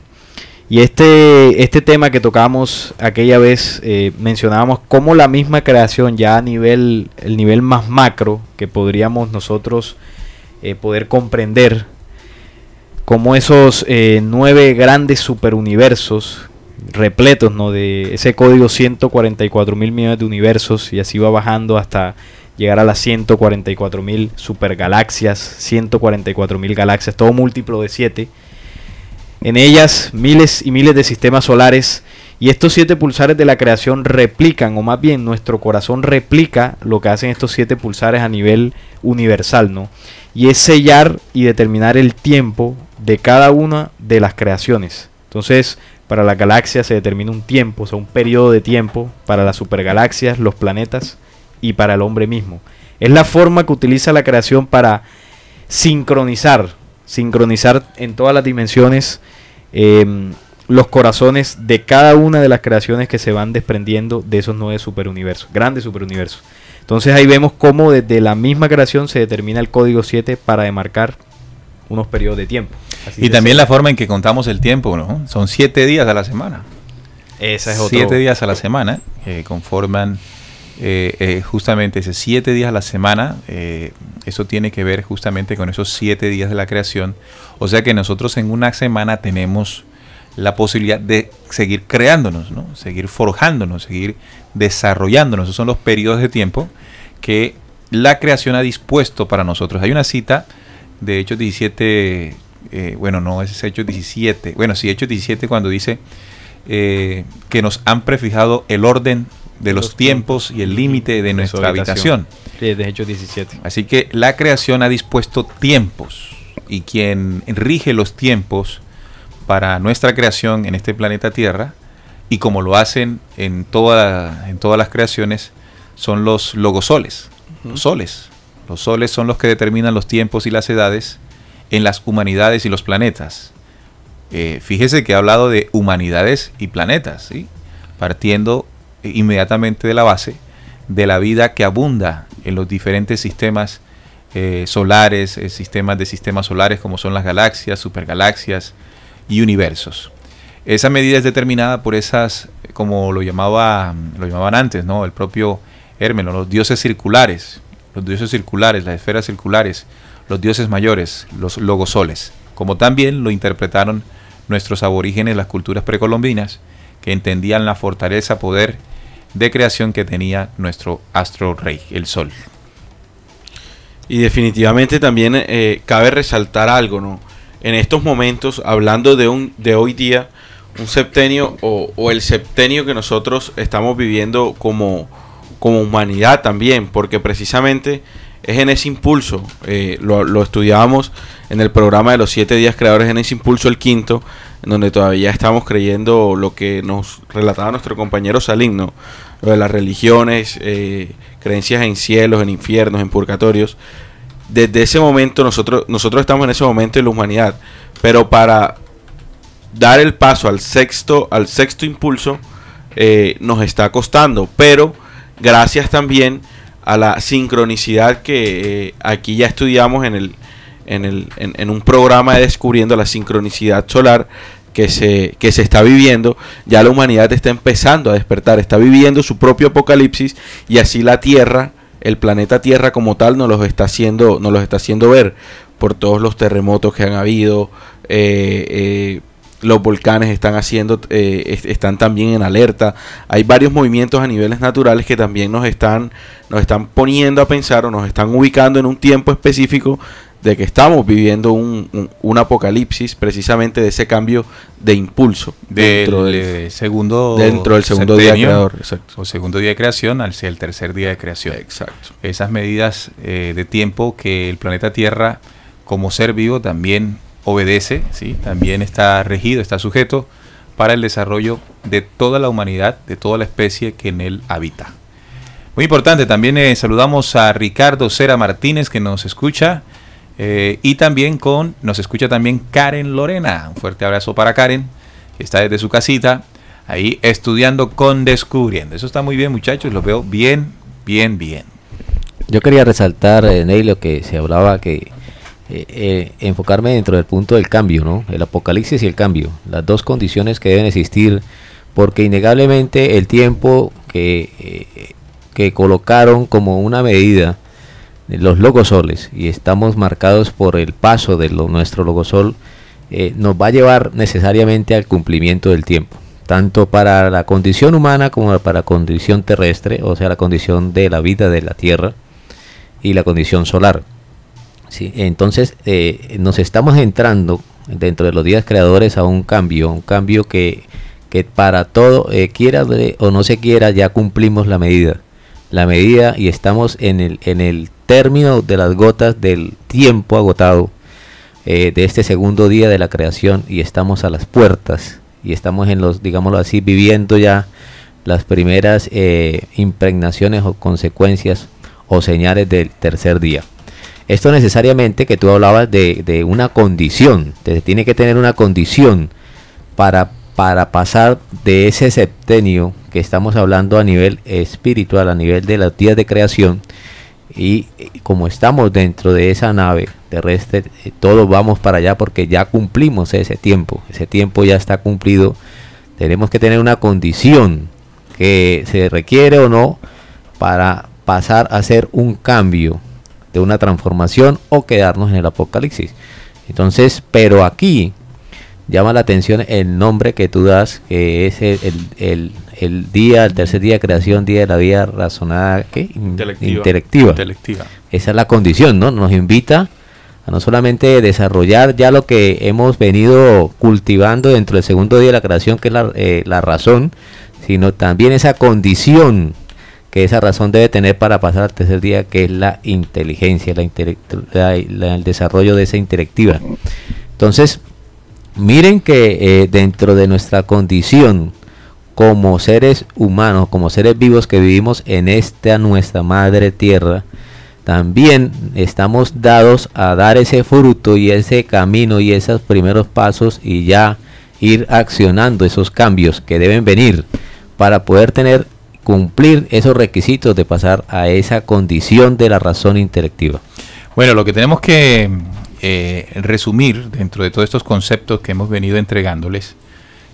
Y este tema que tocamos aquella vez, mencionábamos cómo la misma creación, ya a el nivel más macro que podríamos nosotros poder comprender, como esos 9 grandes superuniversos repletos, ¿no?, de ese código 144.000 millones de universos, y así va bajando hasta llegar a las 144.000 supergalaxias, 144.000 galaxias, todo múltiplo de 7. En ellas miles y miles de sistemas solares, y estos 7 pulsares de la creación replican, o más bien nuestro corazón replica lo que hacen estos 7 pulsares a nivel universal, ¿no? Y es sellar y determinar el tiempo de cada una de las creaciones. Entonces, para las galaxias se determina un tiempo, o sea, un periodo de tiempo para las supergalaxias, los planetas y para el hombre mismo. Es la forma que utiliza la creación para sincronizar en todas las dimensiones los corazones de cada una de las creaciones que se van desprendiendo de esos 9 superuniversos, grandes superuniversos. Entonces ahí vemos cómo desde la misma creación se determina el código 7 para demarcar unos periodos de tiempo. Así y también la forma en que contamos el tiempo, ¿no? Son 7 días a la semana. Esa es otra. 7 días a la semana conforman justamente ese 7 días a la semana. Eso tiene que ver justamente con esos 7 días de la creación. O sea que nosotros en una semana tenemos la posibilidad de seguir creándonos, ¿no? Seguir forjándonos, seguir desarrollándonos. Esos son los periodos de tiempo que la creación ha dispuesto para nosotros. Hay una cita de Hechos 17, bueno, no es Hechos 17, bueno, sí, Hechos 17 cuando dice que nos han prefijado el orden de los tiempos y el límite de nuestra habitación. Sí, de Hechos 17. Así que la creación ha dispuesto tiempos, y quien rige los tiempos para nuestra creación en este planeta Tierra, y como lo hacen en todas las creaciones, son los logosoles, los soles. Los soles son los que determinan los tiempos y las edades en las humanidades y los planetas. Fíjese que ha hablado de humanidades y planetas, ¿sí? Partiendo inmediatamente de la base de la vida que abunda en los diferentes sistemas solares, sistemas solares como son las galaxias, supergalaxias y universos. Esa medida es determinada por esas, como lo llamaban antes, ¿no? El propio Hermes, los dioses circulares, las esferas circulares, los dioses mayores, los logosoles, como también lo interpretaron nuestros aborígenes, las culturas precolombinas, que entendían la fortaleza, poder de creación que tenía nuestro astro rey, el Sol. Y definitivamente también cabe resaltar algo, ¿no? En estos momentos, hablando de hoy día, un septenio o el septenio que nosotros estamos viviendo como humanidad también, porque precisamente es en ese impulso, lo estudiábamos en el programa de los 7 días creadores, en ese impulso el quinto, en donde todavía estamos creyendo lo que nos relataba nuestro compañero Salim, ¿no? Lo de las religiones, creencias en cielos, en infiernos, en purgatorios. Desde ese momento nosotros estamos en ese momento de la humanidad, pero para dar el paso al sexto impulso nos está costando, pero gracias también a la sincronicidad que aquí ya estudiamos en un programa de Descubriendo la Sincronicidad Solar que se está viviendo. Ya la humanidad está empezando a despertar, está viviendo su propio apocalipsis, y así la Tierra, el planeta Tierra como tal, nos los está haciendo ver por todos los terremotos que han habido. Los volcanes están también en alerta. Hay varios movimientos a niveles naturales que también nos están poniendo a pensar, o nos están ubicando en un tiempo específico de que estamos viviendo un apocalipsis, precisamente de ese cambio de impulso dentro del segundo día creador, exacto. O segundo día de creación hacia el tercer día de creación. Exacto. Esas medidas de tiempo que el planeta Tierra como ser vivo también obedece, ¿sí? También está regido, está sujeto para el desarrollo de toda la humanidad, de toda la especie que en él habita. Muy importante, también saludamos a Ricardo Cera Martínez, que nos escucha, y también nos escucha también Karen Lorena. Un fuerte abrazo para Karen, que está desde su casita, ahí estudiando con Descubriendo. Eso está muy bien, muchachos, lo veo bien. Yo quería resaltar, Ney, lo que se hablaba, que enfocarme dentro del punto del cambio, ¿no? El apocalipsis y el cambio, las dos condiciones que deben existir, porque innegablemente el tiempo que colocaron como una medida los logosoles, y estamos marcados por el paso de nuestro logosol, nos va a llevar necesariamente al cumplimiento del tiempo, tanto para la condición humana como para la condición terrestre, o sea, la condición de la vida de la Tierra y la condición solar. Sí, entonces nos estamos entrando dentro de los días creadores a un cambio que para todo, quiera o no se quiera, ya cumplimos la medida y estamos en el término de las gotas del tiempo agotado de este segundo día de la creación, y estamos a las puertas y estamos en los, digámoslo así, viviendo ya las primeras impregnaciones o consecuencias o señales del tercer día. Esto necesariamente, que tú hablabas de una condición, se tiene que tener una condición para pasar de ese septenio que estamos hablando a nivel espiritual, a nivel de los días de creación, y como estamos dentro de esa nave terrestre, todos vamos para allá porque ya cumplimos ese tiempo ya está cumplido. Tenemos que tener una condición que se requiere o no para pasar a hacer un cambio de una transformación o quedarnos en el apocalipsis. Entonces, pero aquí llama la atención el nombre que tú das, que es el día, el tercer día de creación, día de la vida razonada, ¿qué? Intelectiva. Esa es la condición, ¿no? Nos invita a no solamente desarrollar ya lo que hemos venido cultivando dentro del segundo día de la creación, que es la razón, sino también esa condición que esa razón debe tener para pasar al tercer día, que es la inteligencia, el desarrollo de esa intelectiva. Entonces, miren que dentro de nuestra condición como seres humanos, como seres vivos que vivimos en esta nuestra madre tierra, también estamos dados a dar ese fruto y ese camino y esos primeros pasos, y ya ir accionando esos cambios que deben venir para poder cumplir esos requisitos de pasar a esa condición de la razón intelectiva. Bueno, lo que tenemos que resumir dentro de todos estos conceptos que hemos venido entregándoles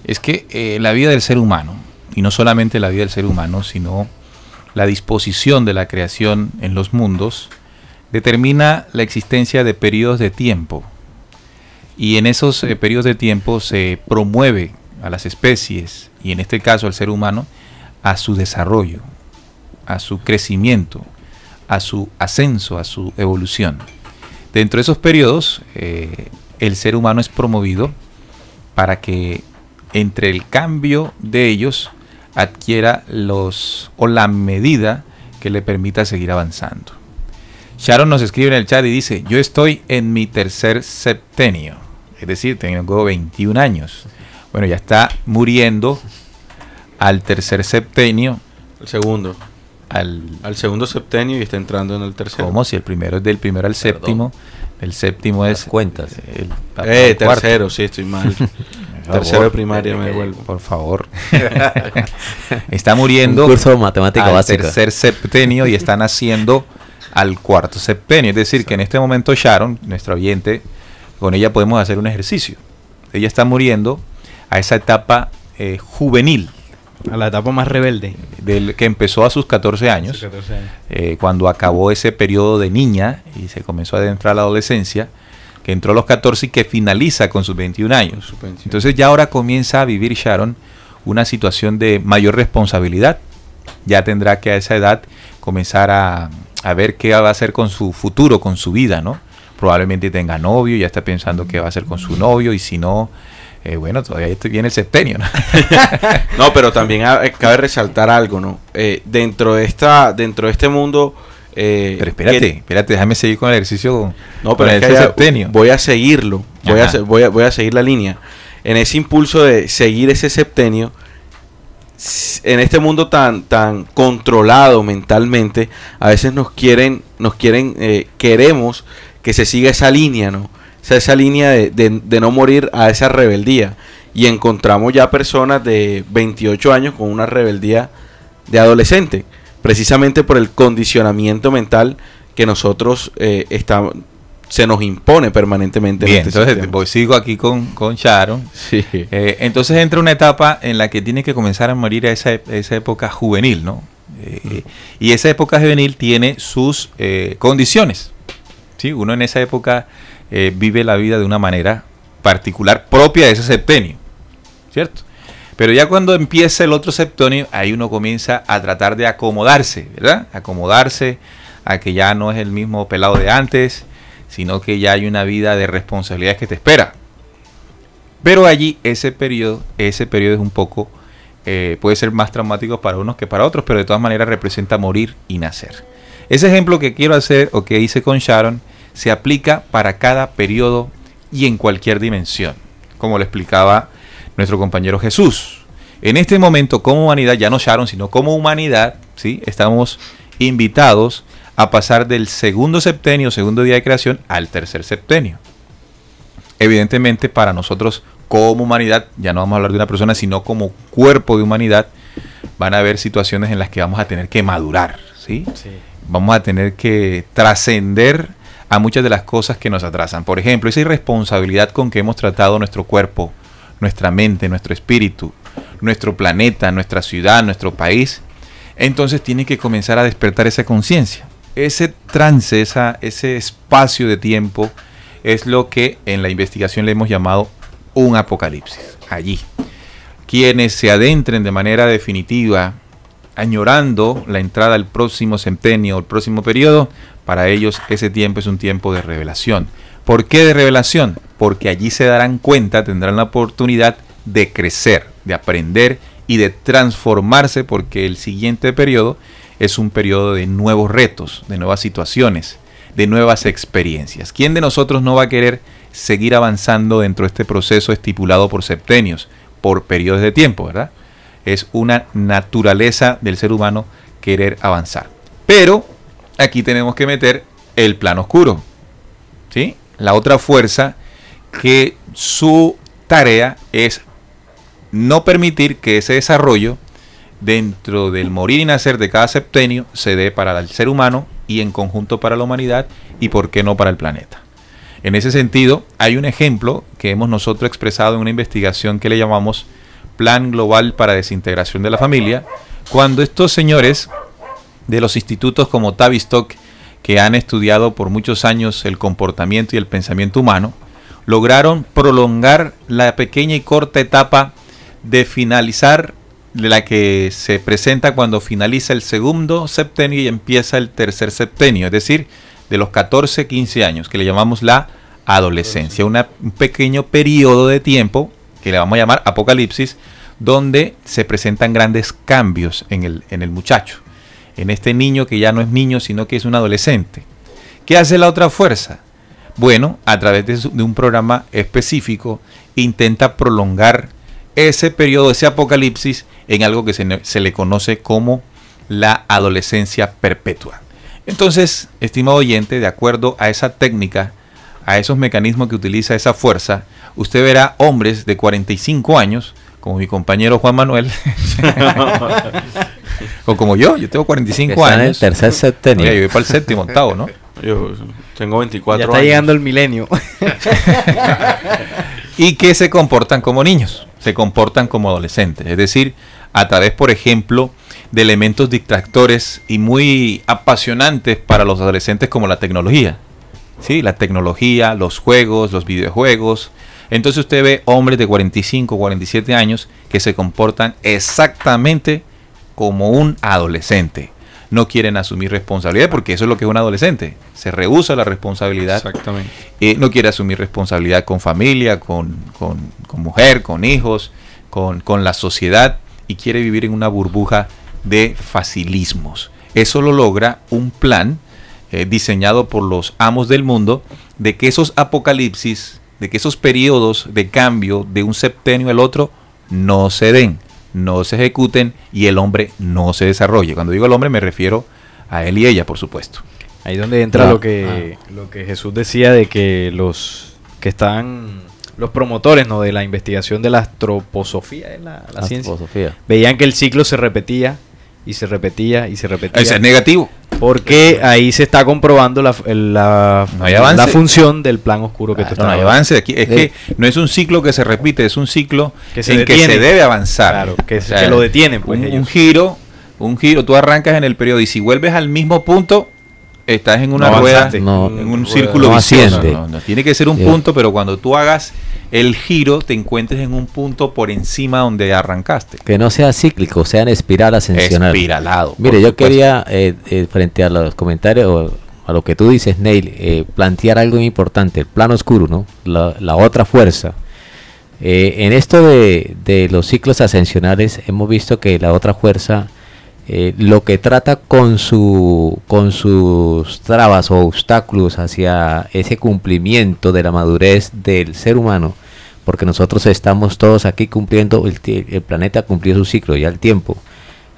es que la vida del ser humano, y no solamente la vida del ser humano, sino la disposición de la creación en los mundos, determina la existencia de periodos de tiempo, y en esos periodos de tiempo se promueve a las especies, y en este caso al ser humano, a su desarrollo, a su crecimiento, a su ascenso, a su evolución. Dentro de esos periodos, el ser humano es promovido para que entre el cambio de ellos adquiera la medida que le permita seguir avanzando. Sharon nos escribe en el chat y dice: yo estoy en mi tercer septenio, es decir, tengo 21 años. Bueno, ya está muriendo al tercer septenio. El segundo. Al segundo septenio, y está entrando en el tercero. ¿Cómo? Si el primero es del primero al séptimo. El séptimo es... cuentas. El tercero, sí, estoy mal. Tercero de primaria me devuelvo. Por favor. Está muriendo un curso de matemática al básica. Tercer septenio y está naciendo al cuarto septenio. Es decir, que en este momento Sharon, nuestra oyente, con ella podemos hacer un ejercicio. Ella está muriendo a esa etapa juvenil. A la etapa más rebelde. Que empezó a sus 14 años. Cuando acabó ese periodo de niña y se comenzó a adentrar a la adolescencia, que entró a los 14 y que finaliza con sus 21 años. Entonces ya ahora comienza a vivir Sharon una situación de mayor responsabilidad. Ya tendrá que a esa edad comenzar a ver qué va a hacer con su futuro, con su vida, ¿no? Probablemente tenga novio, ya está pensando qué va a hacer con su novio, y si no... bueno, todavía viene el septenio, ¿no? No, pero también cabe resaltar algo, ¿no? Dentro de este mundo... pero espérate, déjame seguir con el ejercicio. No, pero es que septenio. Voy a seguirlo, voy a seguir la línea. En ese impulso de seguir ese septenio, en este mundo tan controlado mentalmente, a veces queremos que se siga esa línea, ¿no? Esa línea de no morir a esa rebeldía, y encontramos ya personas de 28 años con una rebeldía de adolescente, precisamente por el condicionamiento mental que nosotros se nos impone permanentemente. Bien, entonces sigo aquí con Sharon. Sí. Entonces entra una etapa en la que tiene que comenzar a morir a esa época juvenil, ¿no? Y esa época juvenil tiene sus condiciones, ¿sí? Uno en esa época vive la vida de una manera particular propia de ese septenio, ¿cierto? Pero ya cuando empieza el otro septenio, ahí uno comienza a tratar de acomodarse, ¿verdad? Acomodarse a que ya no es el mismo pelado de antes, sino que ya hay una vida de responsabilidades que te espera. Pero allí ese periodo es un poco, puede ser más traumático para unos que para otros, pero de todas maneras representa morir y nacer. Ese ejemplo que quiero hacer o que hice con Sharon se aplica para cada periodo y en cualquier dimensión, como lo explicaba nuestro compañero Jesús. En este momento, como humanidad, ya no Sharon, sino como humanidad, ¿sí? Estamos invitados a pasar del segundo septenio, segundo día de creación, al tercer septenio. Evidentemente, para nosotros como humanidad, ya no vamos a hablar de una persona, sino como cuerpo de humanidad, van a haber situaciones en las que vamos a tener que madurar, ¿sí? Sí. Vamos a tener que trascender a muchas de las cosas que nos atrasan. Por ejemplo, esa irresponsabilidad con que hemos tratado nuestro cuerpo, nuestra mente, nuestro espíritu, nuestro planeta, nuestra ciudad, nuestro país. Entonces tiene que comenzar a despertar esa conciencia. Ese trance, ese espacio de tiempo es lo que en la investigación le hemos llamado un apocalipsis. Allí, quienes se adentren de manera definitiva, añorando la entrada al próximo septenio, el próximo periodo, para ellos ese tiempo es un tiempo de revelación. ¿Por qué de revelación? Porque allí se darán cuenta, tendrán la oportunidad de crecer, de aprender y de transformarse, porque el siguiente periodo es un periodo de nuevos retos, de nuevas situaciones, de nuevas experiencias. ¿Quién de nosotros no va a querer seguir avanzando dentro de este proceso estipulado por septenios, por periodos de tiempo, verdad? Es una naturaleza del ser humano querer avanzar. Pero aquí tenemos que meter el plano oscuro, ¿sí? La otra fuerza que su tarea es no permitir que ese desarrollo dentro del morir y nacer de cada septenio se dé para el ser humano y en conjunto para la humanidad y por qué no para el planeta. En ese sentido, hay un ejemplo que hemos nosotros expresado en una investigación que le llamamos Plan Global para Desintegración de la Familia, cuando estos señores de los institutos como Tavistock, que han estudiado por muchos años el comportamiento y el pensamiento humano, lograron prolongar la pequeña y corta etapa de finalizar, de la que se presenta cuando finaliza el segundo septenio y empieza el tercer septenio, es decir, de los 14, 15 años, que le llamamos la adolescencia, un pequeño periodo de tiempo que le vamos a llamar apocalipsis, donde se presentan grandes cambios en el muchacho, en este niño que ya no es niño, sino que es un adolescente. ¿Qué hace la otra fuerza? Bueno, a través de un programa específico, intenta prolongar ese periodo, ese apocalipsis, en algo que se le conoce como la adolescencia perpetua. Entonces, estimado oyente, de acuerdo a esa técnica, a esos mecanismos que utiliza esa fuerza, usted verá hombres de 45 años, como mi compañero Juan Manuel, o como yo tengo 45 años. En el tercer septenio. Oye, yo voy para el séptimo, octavo, ¿no? Yo tengo 24 ya años. Está llegando el milenio. Y que se comportan como niños, se comportan como adolescentes, es decir, a través, por ejemplo, de elementos distractores y muy apasionantes para los adolescentes como la tecnología. Sí, la tecnología, los juegos, los videojuegos. Entonces usted ve hombres de 45, 47 años que se comportan exactamente como un adolescente. No quieren asumir responsabilidad, porque eso es lo que es un adolescente. Se rehúsa la responsabilidad. Exactamente. No quiere asumir responsabilidad con familia, con mujer, con hijos, con la sociedad, y quiere vivir en una burbuja de facilismos. Eso lo logra un plan diseñado por los amos del mundo, de que esos apocalipsis, de que esos periodos de cambio de un septenio al otro no se den, no se ejecuten y el hombre no se desarrolle. Cuando digo el hombre me refiero a él y ella, por supuesto. Ahí donde entra lo que Jesús decía, de que los que están, los promotores, ¿no?, de la investigación de la antroposofía, la ciencia, veían que el ciclo se repetía y se repetía y se repetía. Eso es negativo. Porque ahí se está comprobando la función del plan oscuro que tú estás. No hay avance aquí. Es que no es un ciclo que se repite, es un ciclo que se debe avanzar. Claro, que lo detienen. Pues, un giro, tú arrancas en el periodo y si vuelves al mismo punto, estás en una rueda, en un círculo vicioso. No, tiene que ser un punto, pero cuando tú hagas el giro, te encuentres en un punto por encima donde arrancaste. Que no sea cíclico, sea en espiral ascensional. Espiralado. Mire, yo quería, frente a los comentarios, o a lo que tú dices, Neil, plantear algo muy importante, el plano oscuro, ¿no? La otra fuerza. En esto de los ciclos ascensionales hemos visto que la otra fuerza lo que trata con sus trabas o obstáculos hacia ese cumplimiento de la madurez del ser humano, porque nosotros estamos todos aquí cumpliendo, el planeta cumplió su ciclo ya el tiempo.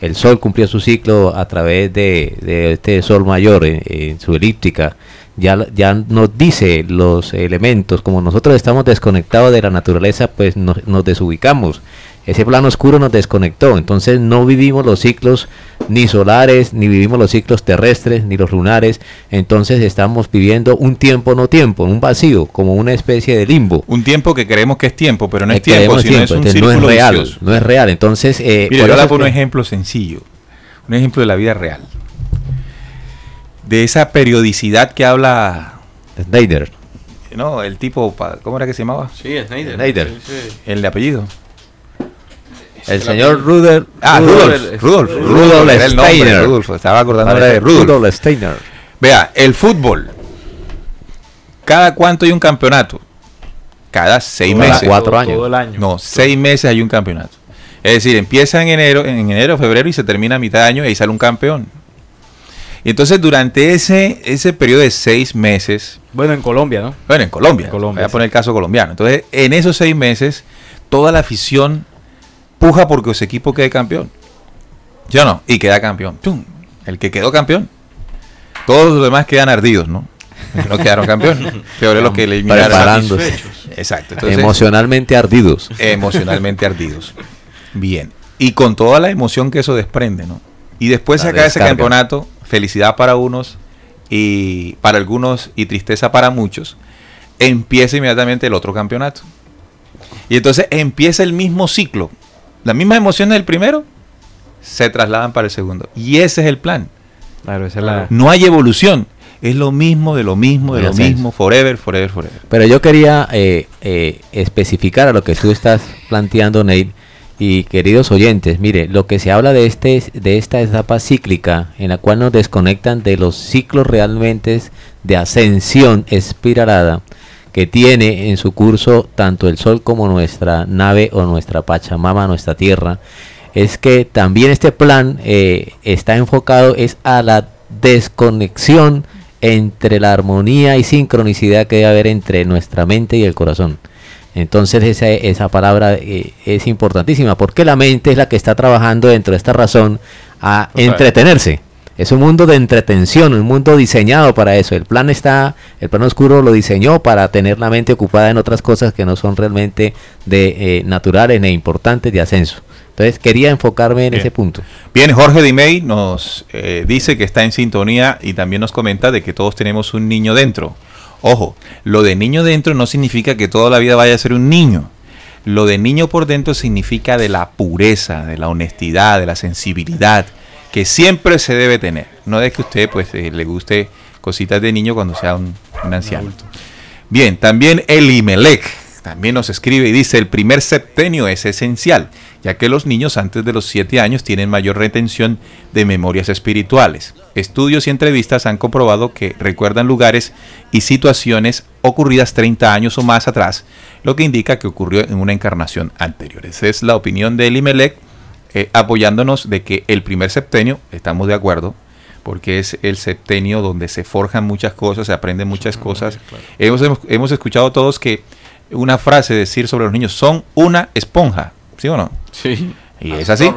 El Sol cumplió su ciclo a través de este Sol mayor en su elíptica. Ya nos dice los elementos, como nosotros estamos desconectados de la naturaleza, pues nos desubicamos. Ese plano oscuro nos desconectó, entonces no vivimos los ciclos ni solares, ni vivimos los ciclos terrestres, ni los lunares. Entonces estamos viviendo un tiempo no tiempo, un vacío, como una especie de limbo. Un tiempo que creemos que es tiempo, pero no es tiempo, sino tiempo, es un entonces, círculo no es real, vicioso. no es real. Entonces, Mire, yo le voy a poner un ejemplo sencillo, un ejemplo de la vida real, de esa periodicidad que habla, Snyder. no, el tipo, ¿cómo era que se llamaba? Sí, Snyder. Snyder. Sí, sí. El de apellido. El señor Rudolf Rudolf era el nombre, Steiner. Rudolf, estaba acordando ahora de Rudolf. Rudolf Steiner. Vea, el fútbol, ¿cada cuánto hay un campeonato? Cada 6 Cada meses. 4 años. Todo el año. No, 6 meses hay un campeonato. Es decir, empieza en enero, febrero y se termina a mitad de año y ahí sale un campeón. Y entonces durante ese periodo de 6 meses, Bueno, en Colombia, ¿no? bueno, en Colombia, Colombia, voy a sí. poner el caso colombiano. Entonces, en esos 6 meses, toda la afición puja porque su equipo quede campeón. ¿Sí o no? Y queda campeón. ¡Tum! El que quedó campeón. Todos los demás quedan ardidos, ¿no? Los que no quedaron campeón. Peor es los que eliminaron. Preparándose. Exacto. Entonces, Emocionalmente ardidos. emocionalmente ardidos. Bien. Y con toda la emoción que eso desprende, ¿no? Y después se La acaba ese descarga. campeonato, felicidad para unos y para algunos y tristeza para muchos, empieza inmediatamente el otro campeonato. Y entonces empieza el mismo ciclo. Las mismas emociones del primero se trasladan para el segundo. Y ese es el plan. Claro, esa es la... No hay evolución. Es lo mismo, de lo mismo, de Muy lo ascenso. mismo, forever, forever, forever. Pero yo quería especificar a lo que tú estás planteando, Neil, y queridos oyentes, mire, lo que se habla de esta etapa cíclica en la cual nos desconectan de los ciclos realmente de ascensión espiralada que tiene en su curso tanto el Sol como nuestra nave o nuestra Pachamama, nuestra Tierra, es que también este plan está enfocado es a la desconexión entre la armonía y sincronicidad que debe haber entre nuestra mente y el corazón. Entonces esa palabra es importantísima porque la mente es la que está trabajando dentro de esta razón a entretenerse. Es un mundo de entretención, un mundo diseñado para eso. El plan oscuro lo diseñó para tener la mente ocupada en otras cosas que no son realmente naturales e importantes de ascenso. Entonces quería enfocarme en Bien. ese punto. Bien, Jorge Dimey nos dice que está en sintonía y también nos comenta de que todos tenemos un niño dentro. Ojo, lo de niño dentro no significa que toda la vida vaya a ser un niño. Lo de niño por dentro significa de la pureza, de la honestidad, de la sensibilidad, que siempre se debe tener. No es que usted pues le guste cositas de niño cuando sea un anciano. Bien, también Elimelech también nos escribe y dice: el primer septenio es esencial, ya que los niños antes de los 7 años tienen mayor retención de memorias espirituales. Estudios y entrevistas han comprobado que recuerdan lugares y situaciones ocurridas 30 años o más atrás, lo que indica que ocurrió en una encarnación anterior. Esa es la opinión de Elimelech, apoyándonos de que el primer septenio, estamos de acuerdo, porque es el septenio donde se forjan muchas cosas, se aprenden muchas cosas. Claro. Hemos escuchado todos que una frase decir sobre los niños: son una esponja, ¿sí o no? Sí. Y es así.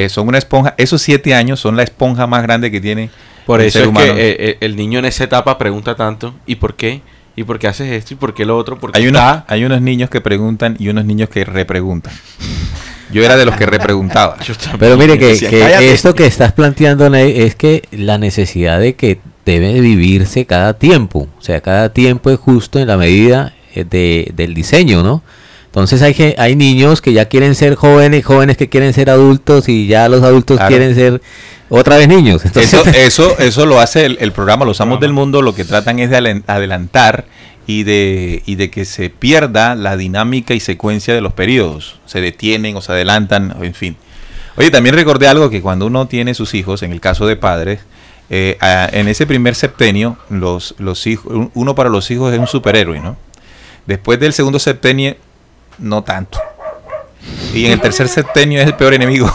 Son una esponja. Esos 7 años son la esponja más grande que tiene Por el eso ser es humano. que el niño en esa etapa pregunta tanto: ¿y por qué? ¿Y por qué haces esto? ¿Y por qué lo otro? ¿Por qué Hay unos niños que preguntan y unos niños que repreguntan. Yo era de los que repreguntaba. Pero mire que cállate. esto que estás planteando, Ney, es que la necesidad de que debe vivirse cada tiempo. O sea, cada tiempo es justo en la medida del diseño, ¿no? Entonces hay niños que ya quieren ser jóvenes, jóvenes que quieren ser adultos y ya los adultos Claro. quieren ser otra vez niños. Entonces, Eso lo hace el programa Los Amos del Mundo. Lo que tratan es de adelantar y de que se pierda la dinámica y secuencia de los periodos. Se detienen o se adelantan, en fin. Oye, también recordé algo, que cuando uno tiene sus hijos, en el caso de padres, en ese primer septenio, los hijos, uno para los hijos es un superhéroe, ¿no? Después del segundo septenio no tanto. Y en el tercer septenio es el peor enemigo.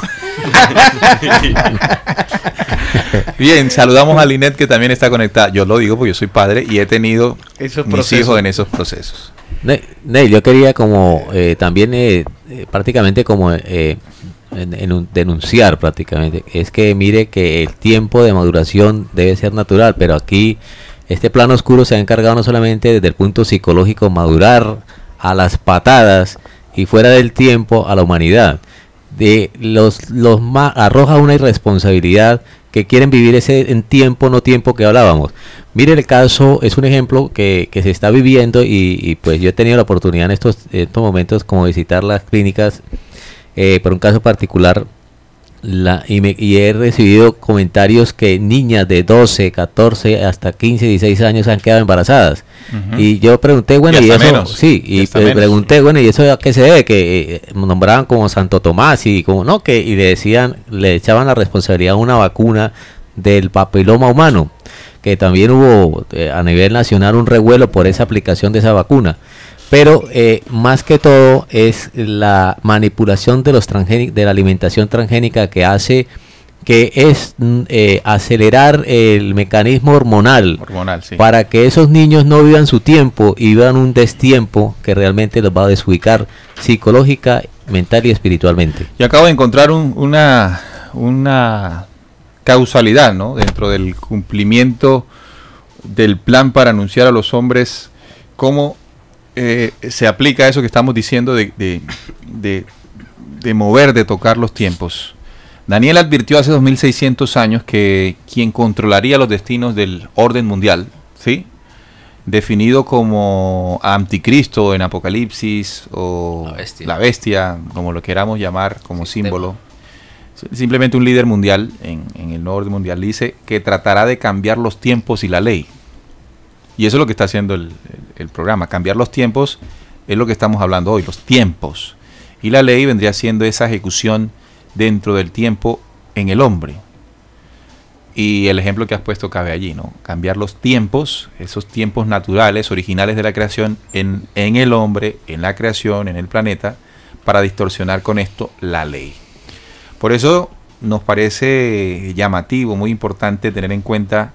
Bien, saludamos a Linet, que también está conectada. Yo lo digo porque yo soy padre y he tenido mis hijos en esos procesos. Ney, yo quería como también prácticamente como denunciar prácticamente. Es que mire que el tiempo de maduración debe ser natural, pero aquí este plano oscuro se ha encargado no solamente desde el punto psicológico madurar a las patadas y fuera del tiempo a la humanidad. Arroja una irresponsabilidad que quieren vivir ese en tiempo, no tiempo que hablábamos. Mire, el caso es un ejemplo que se está viviendo y pues yo he tenido la oportunidad en estos momentos como visitar las clínicas por un caso particular y he recibido comentarios que niñas de 12, 14 hasta 15, 16 años han quedado embarazadas. Y yo pregunté, bueno, y eso menos, sí, y pregunté, bueno, ¿y eso a qué se debe? Que nombraban como Santo Tomás y como no, que y le decían, le echaban la responsabilidad a una vacuna del papiloma humano, que también hubo a nivel nacional un revuelo por esa aplicación de esa vacuna. Pero más que todo es la manipulación de de la alimentación transgénica que hace, que es acelerar el mecanismo hormonal sí, para que esos niños no vivan su tiempo y vivan un destiempo que realmente los va a desubicar psicológica, mental y espiritualmente. Y acabo de encontrar una causalidad, ¿no?, dentro del cumplimiento del plan para anunciar a los hombres cómo se aplica eso que estamos diciendo de mover, de tocar los tiempos. Daniel advirtió hace 2600 años que quien controlaría los destinos del orden mundial, ¿sí?, definido como anticristo en Apocalipsis o la bestia, como lo queramos llamar, como símbolo, simplemente un líder mundial en el nuevo orden mundial, dice que tratará de cambiar los tiempos y la ley. Y eso es lo que está haciendo el programa. Cambiar los tiempos es lo que estamos hablando hoy, los tiempos. Y la ley vendría siendo esa ejecución dentro del tiempo en el hombre. Y el ejemplo que has puesto cabe allí, ¿no? Cambiar los tiempos, esos tiempos naturales, originales de la creación, en el hombre, en la creación, en el planeta, para distorsionar con esto la ley. Por eso nos parece llamativo, muy importante tener en cuenta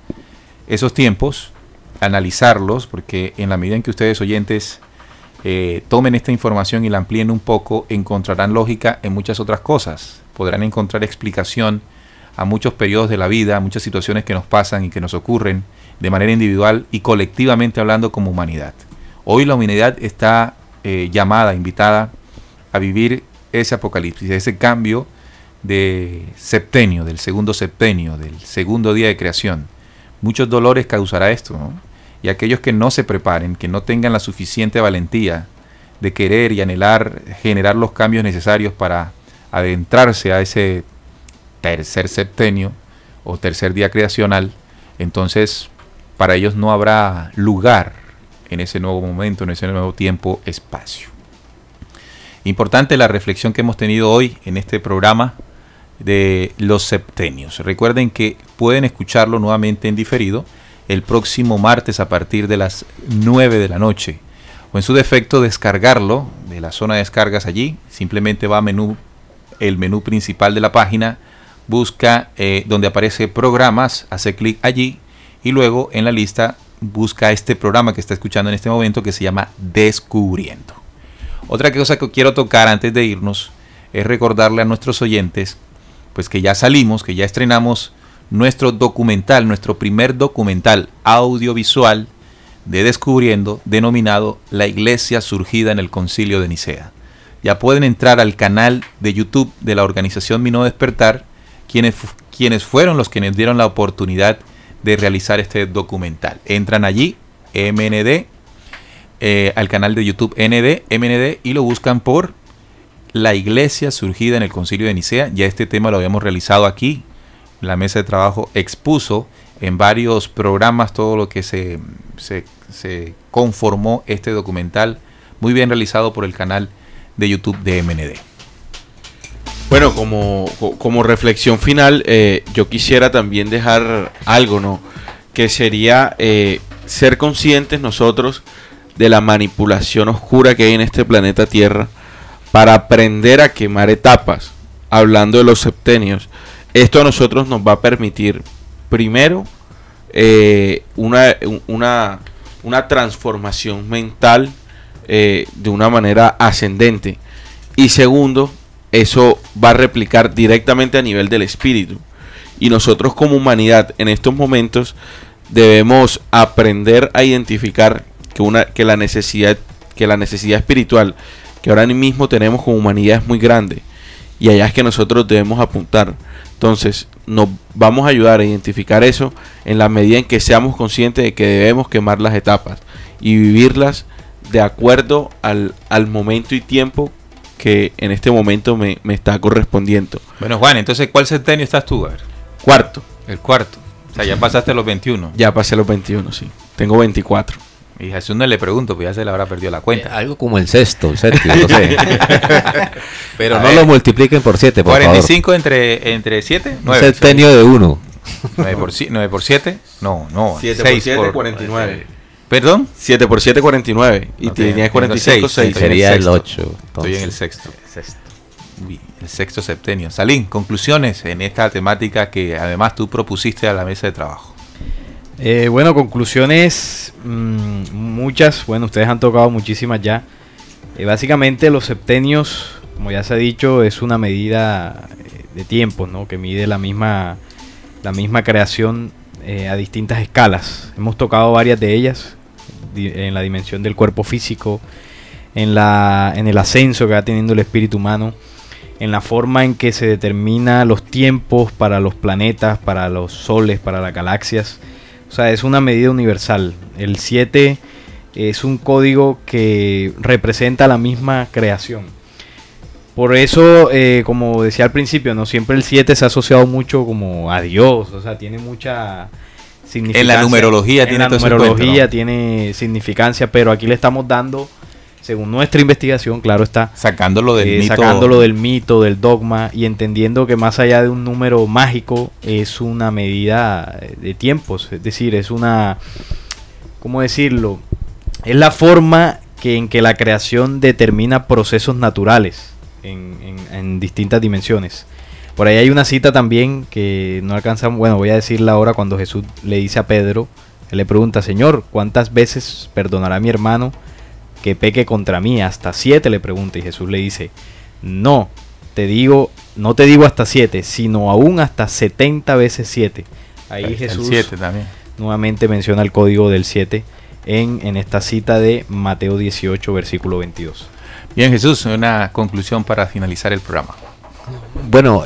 esos tiempos, analizarlos, porque en la medida en que ustedes, oyentes, tomen esta información y la amplíen un poco, encontrarán lógica en muchas otras cosas. Podrán encontrar explicación a muchos periodos de la vida, a muchas situaciones que nos pasan y que nos ocurren de manera individual y colectivamente hablando como humanidad. Hoy la humanidad está llamada, invitada a vivir ese apocalipsis, ese cambio de septenio, del segundo septenio, del segundo día de creación. Muchos dolores causará esto, ¿no? Y aquellos que no se preparen, que no tengan la suficiente valentía de querer y anhelar generar los cambios necesarios para adentrarse a ese tercer septenio o tercer día creacional, entonces para ellos no habrá lugar en ese nuevo momento, en ese nuevo tiempo, espacio. Importante la reflexión que hemos tenido hoy en este programa de los septenios. Recuerden que pueden escucharlo nuevamente en diferido el próximo martes a partir de las 9 de la noche, o en su defecto descargarlo de la zona de descargas allí. Simplemente va a el menú principal de la página, busca donde aparece programas, hace clic allí y luego en la lista busca este programa que está escuchando en este momento, que se llama Descubriendo. Otra cosa que quiero tocar antes de irnos es recordarle a nuestros oyentes pues que ya salimos, que ya estrenamos nuestro documental, nuestro primer documental audiovisual de Descubriendo, denominado La Iglesia Surgida en el Concilio de Nicea. Ya pueden entrar al canal de YouTube de la organización Mi Nuevo Despertar, quienes fueron los que nos dieron la oportunidad de realizar este documental. Entran allí, MND, al canal de YouTube MND, y lo buscan por La Iglesia Surgida en el Concilio de Nicea. Ya este tema lo habíamos realizado aquí. La mesa de trabajo expuso en varios programas todo lo que se conformó este documental, muy bien realizado por el canal de YouTube de MND. Bueno, como reflexión final, yo quisiera también dejar algo, ¿no?, que sería ser conscientes nosotros de la manipulación oscura que hay en este planeta Tierra para aprender a quemar etapas, hablando de los septenios. Esto a nosotros nos va a permitir, primero, una transformación mental de una manera ascendente. Y segundo, eso va a replicar directamente a nivel del espíritu. Y nosotros como humanidad en estos momentos debemos aprender a identificar que la necesidad espiritual que ahora mismo tenemos como humanidad es muy grande. Y allá es que nosotros debemos apuntar. Entonces nos vamos a ayudar a identificar eso en la medida en que seamos conscientes de que debemos quemar las etapas y vivirlas de acuerdo al momento y tiempo que en este momento me está correspondiendo. Bueno, Juan, entonces, ¿cuál septenio estás tú? A ver. Cuarto. El cuarto. O sea, ya pasaste los 21. Ya pasé los 21, sí. Tengo 24. Y a Jesús no le pregunto, pues ya se le habrá perdido la cuenta. Algo como el sexto, el séptimo, no sé. Pero no lo multipliquen por 7, por 45 favor. entre 7, 9. Un septenio de 1. 9 por 7, no. 7 6 por 7, por 49. ¿Perdón? 7 por 7, 49. Y No, tenías 45, 6. Sería el 8. Estoy en el sexto. Uy, el sexto septenio. Salín, conclusiones en esta temática que además tú propusiste a la mesa de trabajo. Bueno, conclusiones muchas. Bueno, ustedes han tocado muchísimas ya. Básicamente los septenios, como ya se ha dicho, es una medida de tiempos, ¿no? Que mide la misma creación a distintas escalas. Hemos tocado varias de ellas en la dimensión del cuerpo físico, en el ascenso que va teniendo el espíritu humano, en la forma en que se determina los tiempos para los planetas, para los soles, para las galaxias. O sea, es una medida universal. El 7 es un código que representa la misma creación. Por eso, como decía al principio, no siempre el 7 se ha asociado mucho como a Dios. O sea, tiene mucha significancia. En la numerología tiene significancia, pero aquí le estamos dando, según nuestra investigación, claro está, sacándolo del mito, del dogma, y entendiendo que más allá de un número mágico es una medida de tiempos, es decir, es una, ¿cómo decirlo? Es la forma en que la creación determina procesos naturales en distintas dimensiones. Por ahí hay una cita también que no alcanzamos, bueno, voy a decirla ahora, cuando Jesús le dice a Pedro, él le pregunta: Señor, ¿cuántas veces perdonará mi hermano que peque contra mí? Hasta 7, le pregunta, y Jesús le dice: no te digo hasta 7, sino aún hasta 70 veces 7. Ahí Jesús 7 también nuevamente menciona el código del 7 en esta cita de Mateo 18, versículo 22. Bien, Jesús, una conclusión para finalizar el programa. Bueno,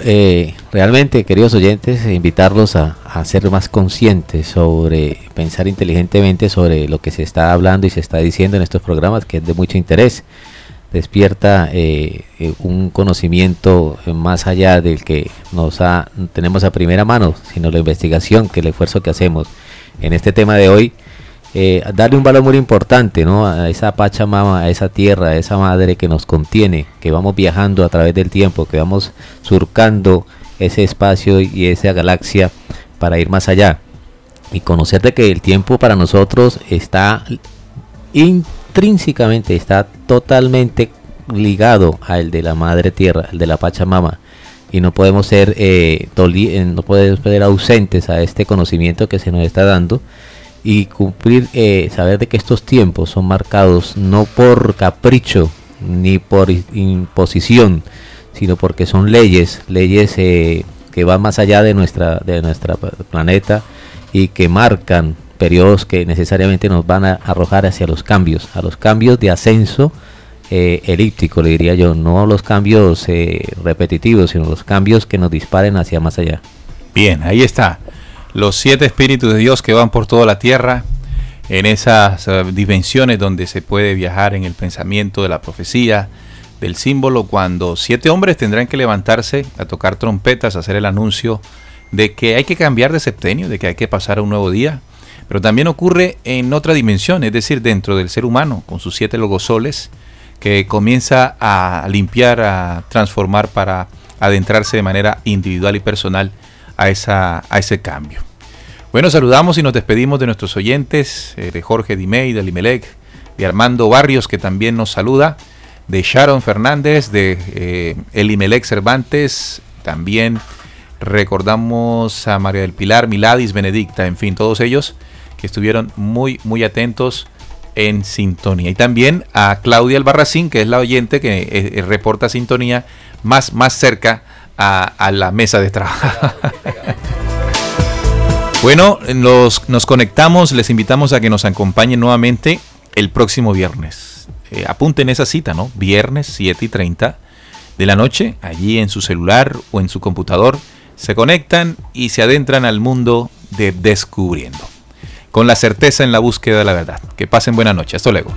realmente, queridos oyentes, invitarlos a ser más conscientes sobre, pensar inteligentemente sobre lo que se está hablando y se está diciendo en estos programas, que es de mucho interés. Despierta un conocimiento más allá del que tenemos a primera mano, sino la investigación, que el esfuerzo que hacemos en este tema de hoy, darle un valor muy importante, ¿no? A esa Pachamama, a esa tierra, a esa madre que nos contiene, que vamos viajando a través del tiempo, que vamos surcando ese espacio y esa galaxia para ir más allá y conocer de que el tiempo para nosotros está intrínsecamente, está totalmente ligado al de la madre tierra, al de la Pachamama, y no podemos ser ausentes a este conocimiento que se nos está dando, y cumplir, saber de que estos tiempos son marcados no por capricho ni por imposición, sino porque son leyes que van más allá de nuestra planeta, y que marcan periodos que necesariamente nos van a arrojar hacia los cambios de ascenso elíptico, le diría yo, no los cambios repetitivos, sino los cambios que nos disparen hacia más allá. Bien, ahí está. Los 7 espíritus de Dios que van por toda la tierra, en esas dimensiones donde se puede viajar en el pensamiento de la profecía, del símbolo, cuando 7 hombres tendrán que levantarse a tocar trompetas, a hacer el anuncio de que hay que cambiar de septenio, de que hay que pasar a un nuevo día. Pero también ocurre en otra dimensión, es decir, dentro del ser humano, con sus 7 logosoles, que comienza a limpiar, a transformar para adentrarse de manera individual y personal a ese cambio. Bueno, saludamos y nos despedimos de nuestros oyentes, de Jorge Dimey, de Limelec, de Armando Barrios, que también nos saluda, de Sharon Fernández, de Elimelec Cervantes, también recordamos a María del Pilar, Miladis, Benedicta, en fin, todos ellos que estuvieron muy atentos en sintonía. Y también a Claudia Albarracín, que es la oyente que reporta sintonía más cerca a la mesa de trabajo. Bueno, nos conectamos, les invitamos a que nos acompañen nuevamente el próximo viernes. Apunten esa cita, ¿no? Viernes 7:30 de la noche, allí en su celular o en su computador, se conectan y se adentran al mundo de Descubriendo, con la certeza en la búsqueda de la verdad. Que pasen buena noche. Hasta luego.